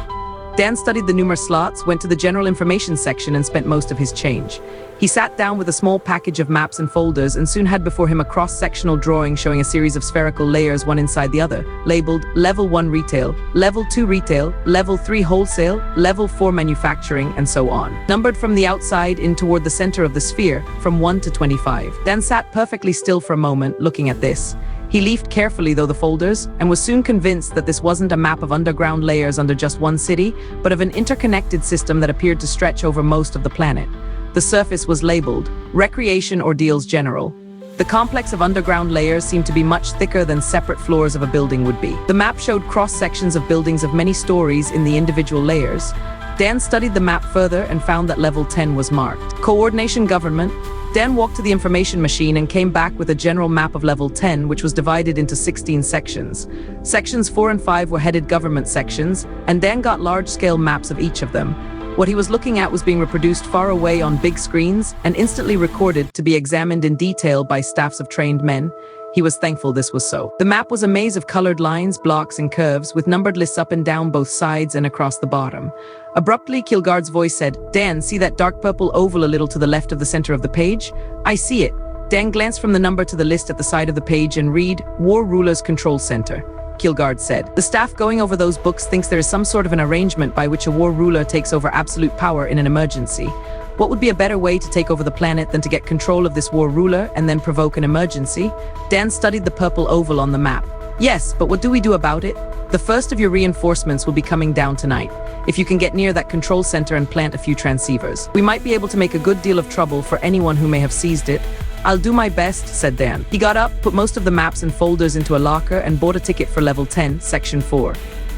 Dan studied the numerous slots, went to the General Information section and spent most of his change. He sat down with a small package of maps and folders and soon had before him a cross-sectional drawing showing a series of spherical layers one inside the other, labeled Level 1 Retail, Level 2 Retail, Level 3 Wholesale, Level 4 Manufacturing, and so on. Numbered from the outside in toward the center of the sphere, from 1 to 25. Dan sat perfectly still for a moment, looking at this. He leafed carefully though the folders, and was soon convinced that this wasn't a map of underground layers under just one city, but of an interconnected system that appeared to stretch over most of the planet. The surface was labeled, Recreation Ordeals General. The complex of underground layers seemed to be much thicker than separate floors of a building would be. The map showed cross-sections of buildings of many stories in the individual layers. Dan studied the map further and found that level 10 was marked. Coordination Government. Dan walked to the information machine and came back with a general map of level 10, which was divided into 16 sections. Sections 4 and 5 were headed government sections, and Dan got large-scale maps of each of them. What he was looking at was being reproduced far away on big screens and instantly recorded to be examined in detail by staffs of trained men. He was thankful this was so. The map was a maze of colored lines, blocks, and curves, with numbered lists up and down both sides and across the bottom. Abruptly, Kilgard's voice said, "Dan, see that dark purple oval a little to the left of the center of the page?" "I see it." Dan glanced from the number to the list at the side of the page and read, "War Rulers Control Center." Kilgard said, "The staff going over those books thinks there is some sort of an arrangement by which a war ruler takes over absolute power in an emergency. What would be a better way to take over the planet than to get control of this war ruler and then provoke an emergency?" Dan studied the purple oval on the map. "Yes, but what do we do about it? The first of your reinforcements will be coming down tonight. If you can get near that control center and plant a few transceivers, we might be able to make a good deal of trouble for anyone who may have seized it." "I'll do my best," said Dan. He got up, put most of the maps and folders into a locker, and bought a ticket for level 10, section 4.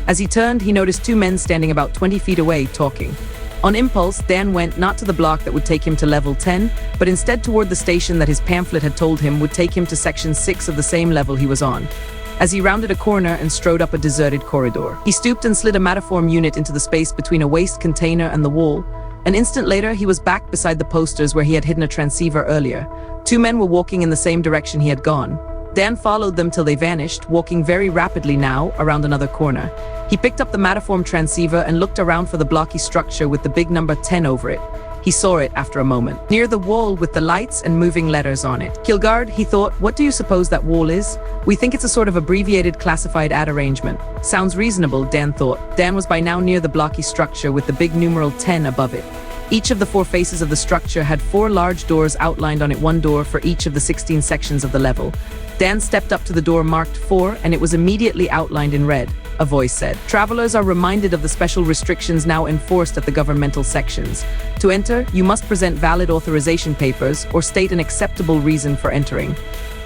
As he turned, he noticed two men standing about 20 feet away, talking. On impulse, Dan went not to the block that would take him to level 10, but instead toward the station that his pamphlet had told him would take him to section 6 of the same level he was on. As he rounded a corner and strode up a deserted corridor, he stooped and slid a mataform unit into the space between a waste container and the wall. An instant later, he was back beside the posters where he had hidden a transceiver earlier. Two men were walking in the same direction he had gone. Dan followed them till they vanished, walking very rapidly now around another corner. He picked up the mataform transceiver and looked around for the blocky structure with the big number 10 over it. He saw it after a moment, near the wall with the lights and moving letters on it. "Kilgard," he thought, "what do you suppose that wall is?" "We think it's a sort of abbreviated classified ad arrangement." "Sounds reasonable," Dan thought. Dan was by now near the blocky structure with the big numeral 10 above it. Each of the 4 faces of the structure had 4 large doors outlined on it, one door for each of the 16 sections of the level. Dan stepped up to the door marked 4, and it was immediately outlined in red. A voice said, "Travelers are reminded of the special restrictions now enforced at the governmental sections. To enter, you must present valid authorization papers or state an acceptable reason for entering."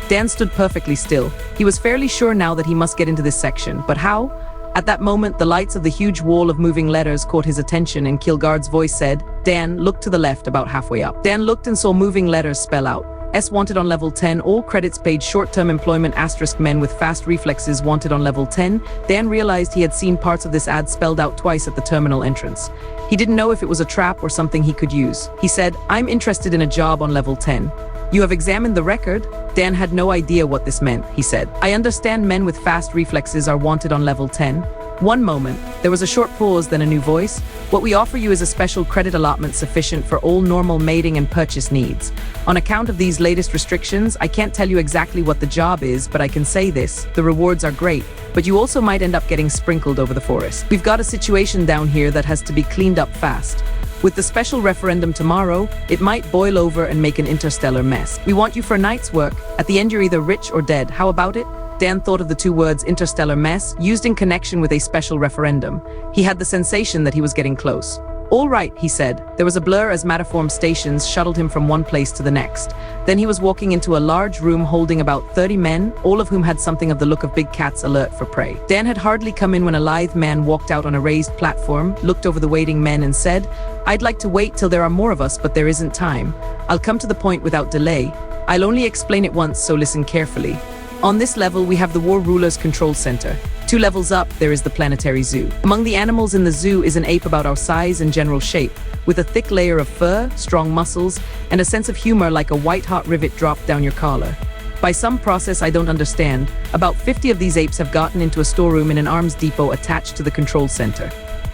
Dan stood perfectly still. He was fairly sure now that he must get into this section, but how? At that moment, the lights of the huge wall of moving letters caught his attention, and Kilgard's voice said, "Dan, look to the left about halfway up." Dan looked and saw moving letters spell out, "S wanted on level 10, all credits paid, short-term employment, asterisk, men with fast reflexes wanted on level 10. Dan realized he had seen parts of this ad spelled out twice at the terminal entrance. He didn't know if it was a trap or something he could use. He said, "I'm interested in a job on level 10. "You have examined the record?" Dan had no idea what this meant, he said. "I understand men with fast reflexes are wanted on level 10. "One moment." There was a short pause, then a new voice. "What we offer you is a special credit allotment sufficient for all normal mating and purchase needs. On account of these latest restrictions, I can't tell you exactly what the job is, but I can say this: the rewards are great, but you also might end up getting sprinkled over the forest. We've got a situation down here that has to be cleaned up fast. With the special referendum tomorrow, it might boil over and make an interstellar mess. We want you for a night's work. At the end, you're either rich or dead. How about it?" Dan thought of the two words interstellar mess used in connection with a special referendum. He had the sensation that he was getting close. "All right," he said. There was a blur as mataform stations shuttled him from one place to the next. Then he was walking into a large room holding about 30 men, all of whom had something of the look of big cats alert for prey. Dan had hardly come in when a lithe man walked out on a raised platform, looked over the waiting men and said, "I'd like to wait till there are more of us, but there isn't time. I'll come to the point without delay. I'll only explain it once, so listen carefully. On this level, we have the War Rulers Control Center. 2 levels up, there is the planetary zoo. Among the animals in the zoo is an ape about our size and general shape, with a thick layer of fur, strong muscles, and a sense of humor like a white-hot rivet dropped down your collar. By some process I don't understand, about 50 of these apes have gotten into a storeroom in an arms depot attached to the control center.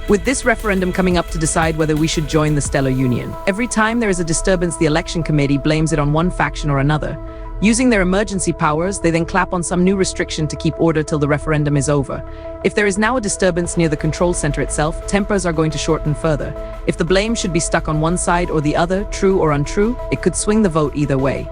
With this referendum coming up to decide whether we should join the Stellar Union. Every time there is a disturbance, the election committee blames it on one faction or another. Using their emergency powers, they then clap on some new restriction to keep order till the referendum is over. If there is now a disturbance near the control center itself, tempers are going to shorten further. If the blame should be stuck on one side or the other, true or untrue, it could swing the vote either way.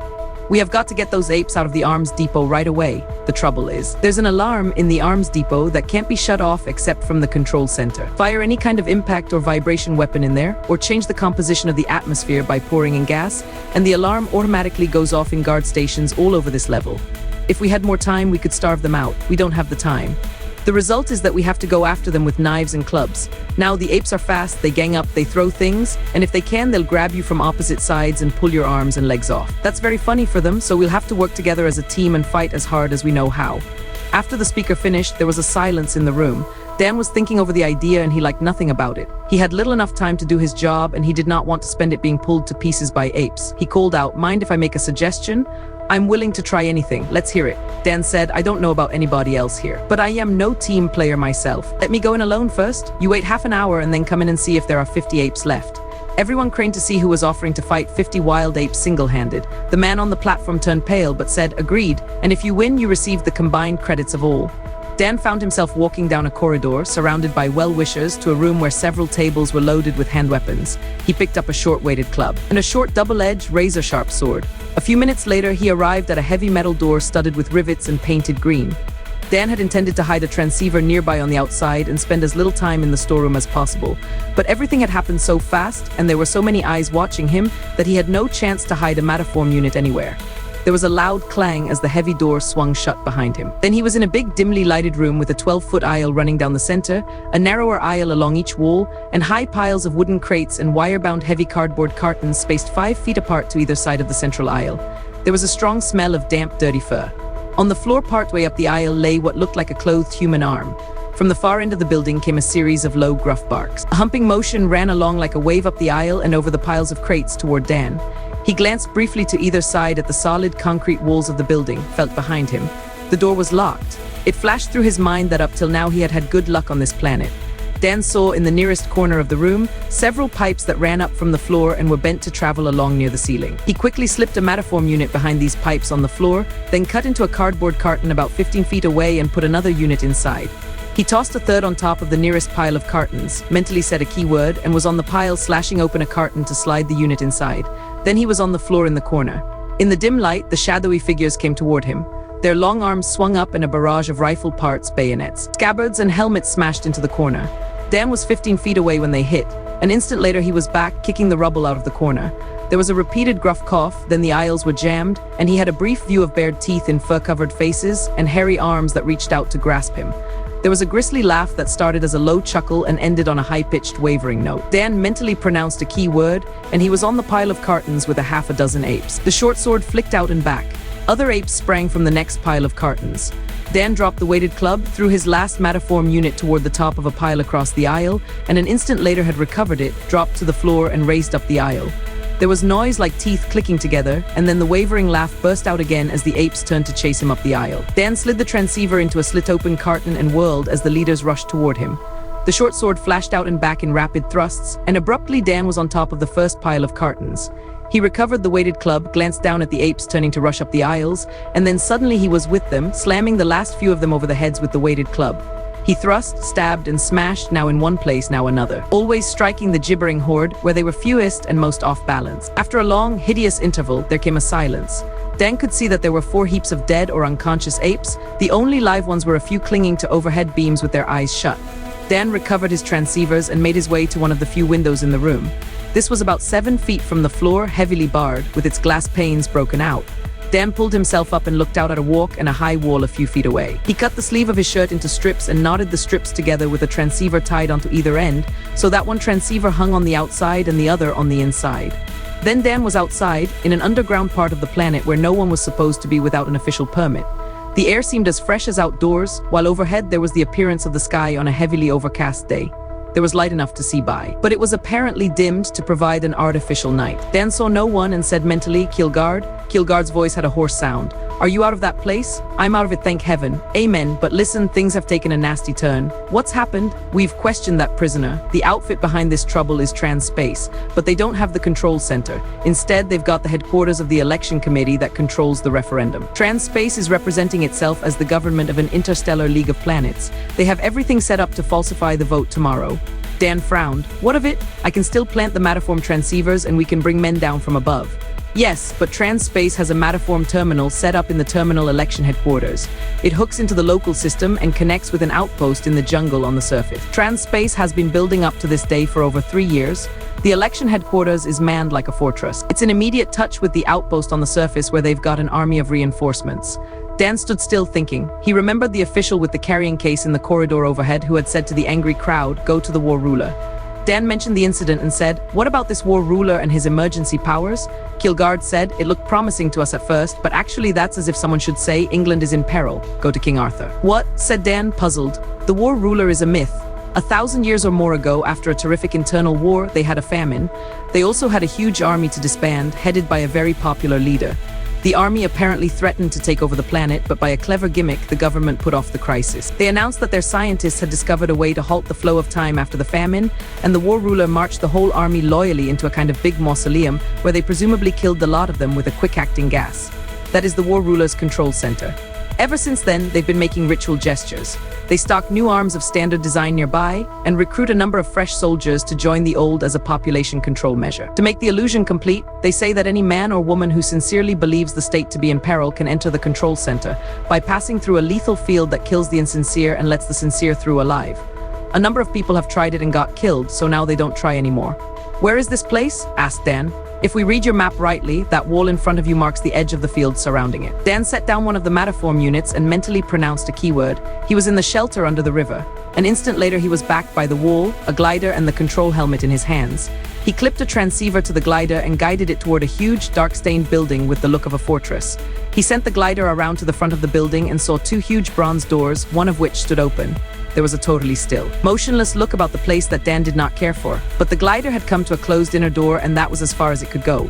We have got to get those apes out of the arms depot right away. The trouble is, there's an alarm in the arms depot that can't be shut off except from the control center. Fire any kind of impact or vibration weapon in there, or change the composition of the atmosphere by pouring in gas, and the alarm automatically goes off in guard stations all over this level. If we had more time, we could starve them out. We don't have the time. The result is that we have to go after them with knives and clubs. Now the apes are fast, they gang up, they throw things, and if they can, they'll grab you from opposite sides and pull your arms and legs off. That's very funny for them, so we'll have to work together as a team and fight as hard as we know how." After the speaker finished, there was a silence in the room. Dan was thinking over the idea and he liked nothing about it. He had little enough time to do his job and he did not want to spend it being pulled to pieces by apes. He called out, "Mind if I make a suggestion? I'm willing to try anything. Let's hear it. Dan said, I don't know about anybody else here, but I am no team player myself. Let me go in alone first. You wait half an hour and then come in and see if there are 50 apes left. Everyone craned to see who was offering to fight 50 wild apes single-handed. The man on the platform turned pale but said, agreed, and if you win, you receive the combined credits of all. Dan found himself walking down a corridor, surrounded by well-wishers, to a room where several tables were loaded with hand weapons. He picked up a short-weighted club and a short double-edged, razor-sharp sword. A few minutes later, he arrived at a heavy metal door studded with rivets and painted green. Dan had intended to hide a transceiver nearby on the outside and spend as little time in the storeroom as possible. But everything had happened so fast, and there were so many eyes watching him, that he had no chance to hide a mataform unit anywhere. There was a loud clang as the heavy door swung shut behind him. Then he was in a big, dimly lighted room with a 12-foot aisle running down the center, a narrower aisle along each wall, and high piles of wooden crates and wire-bound heavy cardboard cartons spaced 5 feet apart to either side of the central aisle. There was a strong smell of damp, dirty fur. On the floor partway up the aisle lay what looked like a clothed human arm. From the far end of the building came a series of low, gruff barks. A humping motion ran along like a wave up the aisle and over the piles of crates toward Dan. He glanced briefly to either side at the solid concrete walls of the building, felt behind him. The door was locked. It flashed through his mind that up till now he had had good luck on this planet. Dan saw in the nearest corner of the room several pipes that ran up from the floor and were bent to travel along near the ceiling. He quickly slipped a mataform unit behind these pipes on the floor, then cut into a cardboard carton about 15 feet away and put another unit inside. He tossed a third on top of the nearest pile of cartons, mentally said a keyword, and was on the pile slashing open a carton to slide the unit inside. Then he was on the floor in the corner. In the dim light, the shadowy figures came toward him. Their long arms swung up in a barrage of rifle parts, bayonets, scabbards, and helmets smashed into the corner. Dan was 15 feet away when they hit. An instant later, he was back, kicking the rubble out of the corner. There was a repeated gruff cough, then the aisles were jammed, and he had a brief view of bared teeth in fur-covered faces and hairy arms that reached out to grasp him. There was a grisly laugh that started as a low chuckle and ended on a high-pitched, wavering note. Dan mentally pronounced a key word, and he was on the pile of cartons with a half a dozen apes. The short sword flicked out and back. Other apes sprang from the next pile of cartons. Dan dropped the weighted club, threw his last mataform unit toward the top of a pile across the aisle, and an instant later had recovered it, dropped to the floor, and raised up the aisle. There was noise like teeth clicking together, and then the wavering laugh burst out again as the apes turned to chase him up the aisle. Dan slid the transceiver into a slit-open carton and whirled as the leaders rushed toward him. The short sword flashed out and back in rapid thrusts, and abruptly Dan was on top of the first pile of cartons. He recovered the weighted club, glanced down at the apes turning to rush up the aisles, and then suddenly he was with them, slamming the last few of them over the heads with the weighted club. He thrust, stabbed, and smashed, now in one place, now another, always striking the gibbering horde where they were fewest and most off balance. After a long, hideous interval, there came a silence. Dan could see that there were 4 heaps of dead or unconscious apes. The only live ones were a few clinging to overhead beams with their eyes shut. Dan recovered his transceivers and made his way to one of the few windows in the room. This was about 7 feet from the floor, heavily barred, with its glass panes broken out. Dan pulled himself up and looked out at a walk and a high wall a few feet away. He cut the sleeve of his shirt into strips and knotted the strips together with a transceiver tied onto either end, so that one transceiver hung on the outside and the other on the inside. Then Dan was outside, in an underground part of the planet where no one was supposed to be without an official permit. The air seemed as fresh as outdoors, while overhead there was the appearance of the sky on a heavily overcast day. There was light enough to see by, but it was apparently dimmed to provide an artificial night. Dan saw no one and said mentally, Kilgard. Kilgard's voice had a hoarse sound. Are you out of that place? I'm out of it, thank heaven. Amen, but listen, things have taken a nasty turn. What's happened? We've questioned that prisoner. The outfit behind this trouble is Trans-Space, but they don't have the control center. Instead, they've got the headquarters of the election committee that controls the referendum. Trans-Space is representing itself as the government of an interstellar league of planets. They have everything set up to falsify the vote tomorrow. Dan frowned. What of it? I can still plant the mataform transceivers and we can bring men down from above. Yes, but Trans-Space has a mataform terminal set up in the terminal election headquarters. It hooks into the local system and connects with an outpost in the jungle on the surface. Trans-Space has been building up to this day for over 3 years. The election headquarters is manned like a fortress. It's in immediate touch with the outpost on the surface where they've got an army of reinforcements. Dan stood still thinking. He remembered the official with the carrying case in the corridor overhead who had said to the angry crowd, "Go to the war ruler." Dan mentioned the incident and said, "What about this war ruler and his emergency powers?" Kilgard said, "It looked promising to us at first, but actually that's as if someone should say England is in peril. Go to King Arthur." "What?" said Dan, puzzled. "The war ruler is a myth. 1,000 years or more ago, after a terrific internal war, they had a famine. They also had a huge army to disband, headed by a very popular leader. The army apparently threatened to take over the planet, but by a clever gimmick, the government put off the crisis. They announced that their scientists had discovered a way to halt the flow of time after the famine, and the war ruler marched the whole army loyally into a kind of big mausoleum where they presumably killed the lot of them with a quick-acting gas. That is the war ruler's control center. Ever since then, they've been making ritual gestures. They stock new arms of standard design nearby and recruit a number of fresh soldiers to join the old as a population control measure. To make the illusion complete, they say that any man or woman who sincerely believes the state to be in peril can enter the control center by passing through a lethal field that kills the insincere and lets the sincere through alive. A number of people have tried it and got killed, so now they don't try anymore. "Where is this place?" asked Dan. "If we read your map rightly, that wall in front of you marks the edge of the field surrounding it." Dan set down one of the metaform units and mentally pronounced a keyword. He was in the shelter under the river. An instant later, he was back by the wall, a glider and the control helmet in his hands. He clipped a transceiver to the glider and guided it toward a huge, dark-stained building with the look of a fortress. He sent the glider around to the front of the building and saw two huge bronze doors, one of which stood open. There was a totally still, motionless look about the place that Dan did not care for. But the glider had come to a closed inner door, and that was as far as it could go.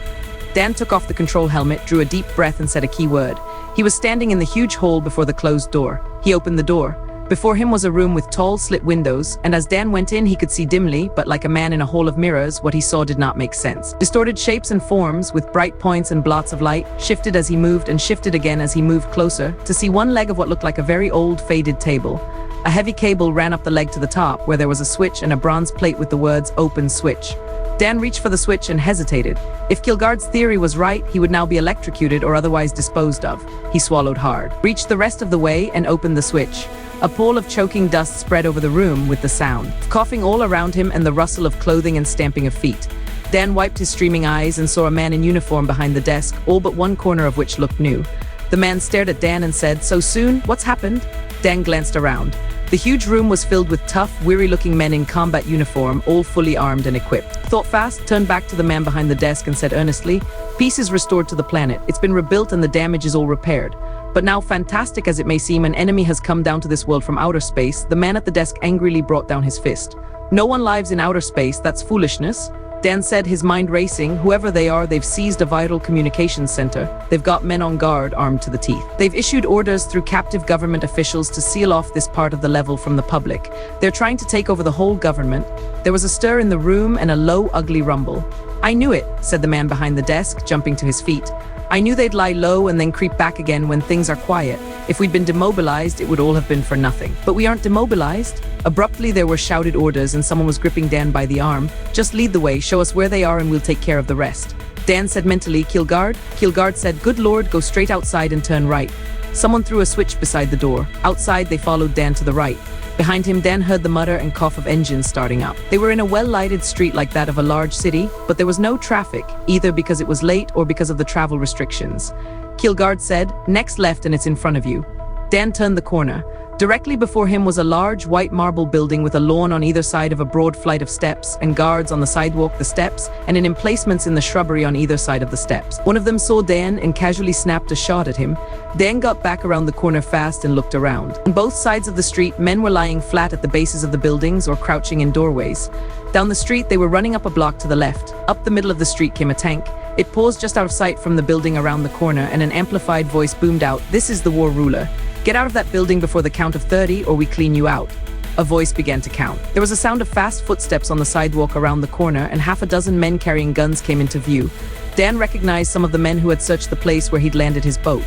Dan took off the control helmet, drew a deep breath, and said a key word. He was standing in the huge hole before the closed door. He opened the door. Before him was a room with tall, slit windows, and as Dan went in, he could see dimly, but like a man in a hole of mirrors, what he saw did not make sense. Distorted shapes and forms, with bright points and blots of light, shifted as he moved and shifted again as he moved closer, to see one leg of what looked like a very old, faded table. A heavy cable ran up the leg to the top, where there was a switch and a bronze plate with the words, "Open Switch." Dan reached for the switch and hesitated. If Kilgard's theory was right, he would now be electrocuted or otherwise disposed of. He swallowed hard, reached the rest of the way, and opened the switch. A pall of choking dust spread over the room with the sound, coughing all around him and the rustle of clothing and stamping of feet. Dan wiped his streaming eyes and saw a man in uniform behind the desk, all but one corner of which looked new. The man stared at Dan and said, "So soon? What's happened?" Dan glanced around. The huge room was filled with tough, weary-looking men in combat uniform, all fully armed and equipped. Thought fast, turned back to the man behind the desk and said earnestly, "Peace is restored to the planet. It's been rebuilt and the damage is all repaired. But now, fantastic as it may seem, an enemy has come down to this world from outer space." The man at the desk angrily brought down his fist. "No one lives in outer space. That's foolishness." Dan said, his mind racing. "Whoever they are, they've seized a vital communications center. They've got men on guard, armed to the teeth. They've issued orders through captive government officials to seal off this part of the level from the public. They're trying to take over the whole government." There was a stir in the room and a low, ugly rumble. "I knew it," said the man behind the desk, jumping to his feet. "I knew they'd lie low and then creep back again when things are quiet. If we'd been demobilized, it would all have been for nothing. But we aren't demobilized." Abruptly, there were shouted orders and someone was gripping Dan by the arm. "Just lead the way, show us where they are and we'll take care of the rest." Dan said mentally, "Kilgard?" Kilgard said, "Good Lord, go straight outside and turn right." Someone threw a switch beside the door. Outside, they followed Dan to the right. Behind him, Dan heard the mutter and cough of engines starting up. They were in a well-lighted street like that of a large city, but there was no traffic, either because it was late or because of the travel restrictions. Kilgard said, "Next left and it's in front of you." Dan turned the corner. Directly before him was a large white marble building with a lawn on either side of a broad flight of steps, and guards on the sidewalk, the steps, and in emplacements in the shrubbery on either side of the steps. One of them saw Dan and casually snapped a shot at him. Dan got back around the corner fast and looked around. On both sides of the street, men were lying flat at the bases of the buildings or crouching in doorways. Down the street, they were running up a block to the left. Up the middle of the street came a tank. It paused just out of sight from the building around the corner, and an amplified voice boomed out, "This is the war ruler. Get out of that building before the count of 30 or we clean you out." A voice began to count. There was a sound of fast footsteps on the sidewalk around the corner, and half a dozen men carrying guns came into view. Dan recognized some of the men who had searched the place where he'd landed his boat.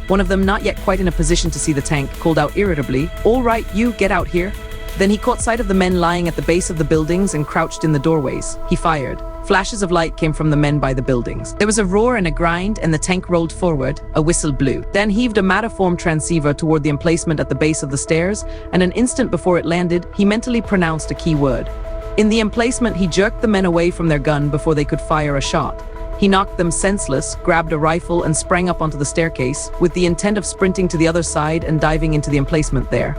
One of them, not yet quite in a position to see the tank, called out irritably, "All right, you, get out here." Then he caught sight of the men lying at the base of the buildings and crouched in the doorways. He fired. Flashes of light came from the men by the buildings. There was a roar and a grind, and the tank rolled forward. A whistle blew. Dan heaved a metaform transceiver toward the emplacement at the base of the stairs, and an instant before it landed, he mentally pronounced a key word. In the emplacement, he jerked the men away from their gun before they could fire a shot. He knocked them senseless, grabbed a rifle, and sprang up onto the staircase, with the intent of sprinting to the other side and diving into the emplacement there.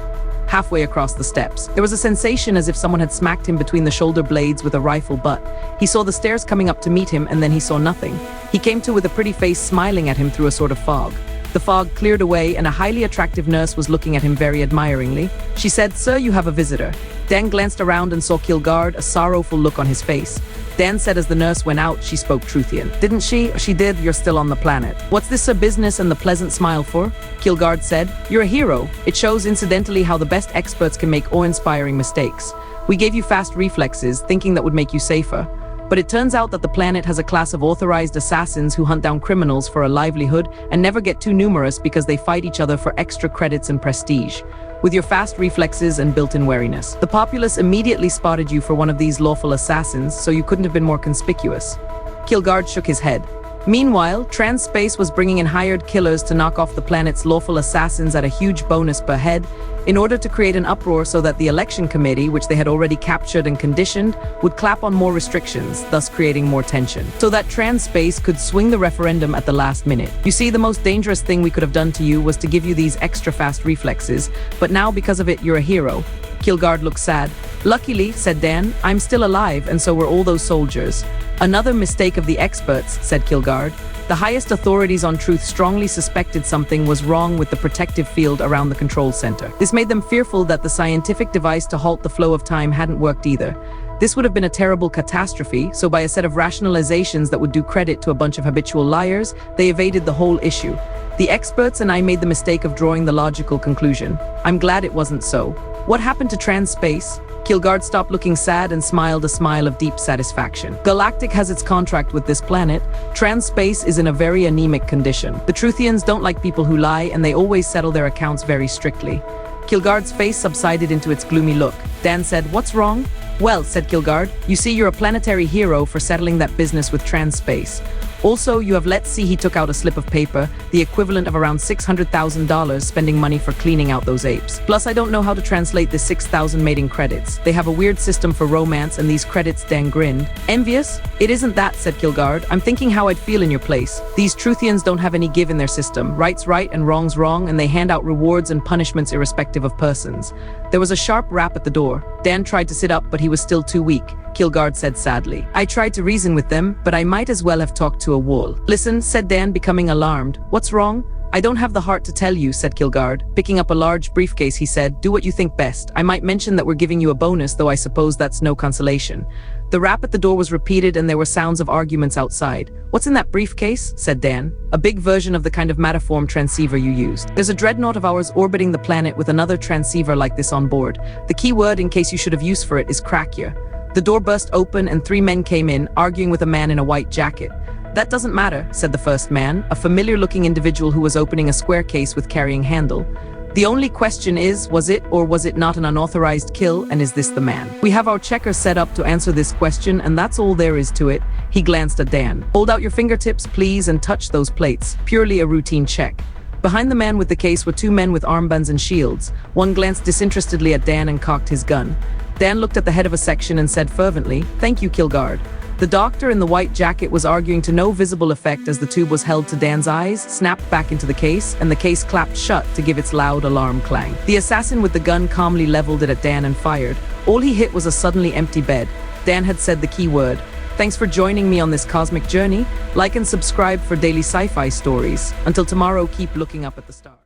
Halfway across the steps, there was a sensation as if someone had smacked him between the shoulder blades with a rifle butt. He saw the stairs coming up to meet him, and then he saw nothing. He came to with a pretty face smiling at him through a sort of fog. The fog cleared away and a highly attractive nurse was looking at him very admiringly. She said, "Sir, you have a visitor." Dan glanced around and saw Kilgard, a sorrowful look on his face. Dan said as the nurse went out, "She spoke Truthian." "Didn't she?" "She did. You're still on the planet." "What's this business and the pleasant smile for?" Kilgard said, "You're a hero. It shows incidentally how the best experts can make awe-inspiring mistakes. We gave you fast reflexes, thinking that would make you safer. But it turns out that the planet has a class of authorized assassins who hunt down criminals for a livelihood and never get too numerous because they fight each other for extra credits and prestige. With your fast reflexes and built-in wariness, the populace immediately spotted you for one of these lawful assassins, so you couldn't have been more conspicuous." Kilgard shook his head. Meanwhile, Transspace was bringing in hired killers to knock off the planet's lawful assassins at a huge bonus per head, in order to create an uproar so that the election committee, which they had already captured and conditioned, would clap on more restrictions, thus creating more tension, so that Transspace could swing the referendum at the last minute. "You see, the most dangerous thing we could have done to you was to give you these extra fast reflexes, but now because of it, you're a hero." Kilgard looked sad. "Luckily," said Dan, "I'm still alive, and so were all those soldiers." "Another mistake of the experts," said Kilgard. "The highest authorities on truth strongly suspected something was wrong with the protective field around the control center. This made them fearful that the scientific device to halt the flow of time hadn't worked either. This would have been a terrible catastrophe, so by a set of rationalizations that would do credit to a bunch of habitual liars, they evaded the whole issue. The experts and I made the mistake of drawing the logical conclusion. I'm glad it wasn't so." "What happened to Transspace?" Kilgard stopped looking sad and smiled a smile of deep satisfaction. "Galactic has its contract with this planet. Transspace is in a very anemic condition. The Truthians don't like people who lie, and they always settle their accounts very strictly." Kilgard's face subsided into its gloomy look. Dan said, "What's wrong?" "Well," said Kilgard, "you see, you're a planetary hero for settling that business with Transspace. Also, you have let's see," he took out a slip of paper, the equivalent of around $600,000 spending money for cleaning out those apes. "Plus, I don't know how to translate the 6,000 mating credits. They have a weird system for romance, and these credits," Dan grinned. "Envious? It isn't that," said Kilgard. "I'm thinking how I'd feel in your place. These Truthians don't have any give in their system. Right's right and wrong's wrong, and they hand out rewards and punishments irrespective of persons." There was a sharp rap at the door. Dan tried to sit up, but he was still too weak. Kilgard said sadly, "I tried to reason with them, but I might as well have talked to a wall." "Listen," said Dan, becoming alarmed. "What's wrong?" "I don't have the heart to tell you," said Kilgard. Picking up a large briefcase, he said, "Do what you think best. I might mention that we're giving you a bonus, though I suppose that's no consolation." The rap at the door was repeated and there were sounds of arguments outside. "What's in that briefcase?" said Dan. "A big version of the kind of matterform transceiver you used. There's a dreadnought of ours orbiting the planet with another transceiver like this on board. The key word, in case you should have use for it, is crackya." The door burst open and 3 men came in, arguing with a man in a white jacket. "That doesn't matter," said the first man, a familiar-looking individual who was opening a square case with carrying handle. "The only question is, was it or was it not an unauthorized kill, and is this the man? We have our checker set up to answer this question, and that's all there is to it." He glanced at Dan. "Hold out your fingertips, please, and touch those plates. Purely a routine check." Behind the man with the case were 2 men with armbands and shields. One glanced disinterestedly at Dan and cocked his gun. Dan looked at the head of a section and said fervently, "Thank you, Kilgard." The doctor in the white jacket was arguing to no visible effect as the tube was held to Dan's eyes, snapped back into the case, and the case clapped shut to give its loud alarm clang. The assassin with the gun calmly leveled it at Dan and fired. All he hit was a suddenly empty bed. Dan had said the key word. "Thanks for joining me on this cosmic journey. Like and subscribe for daily sci-fi stories. Until tomorrow, keep looking up at the stars."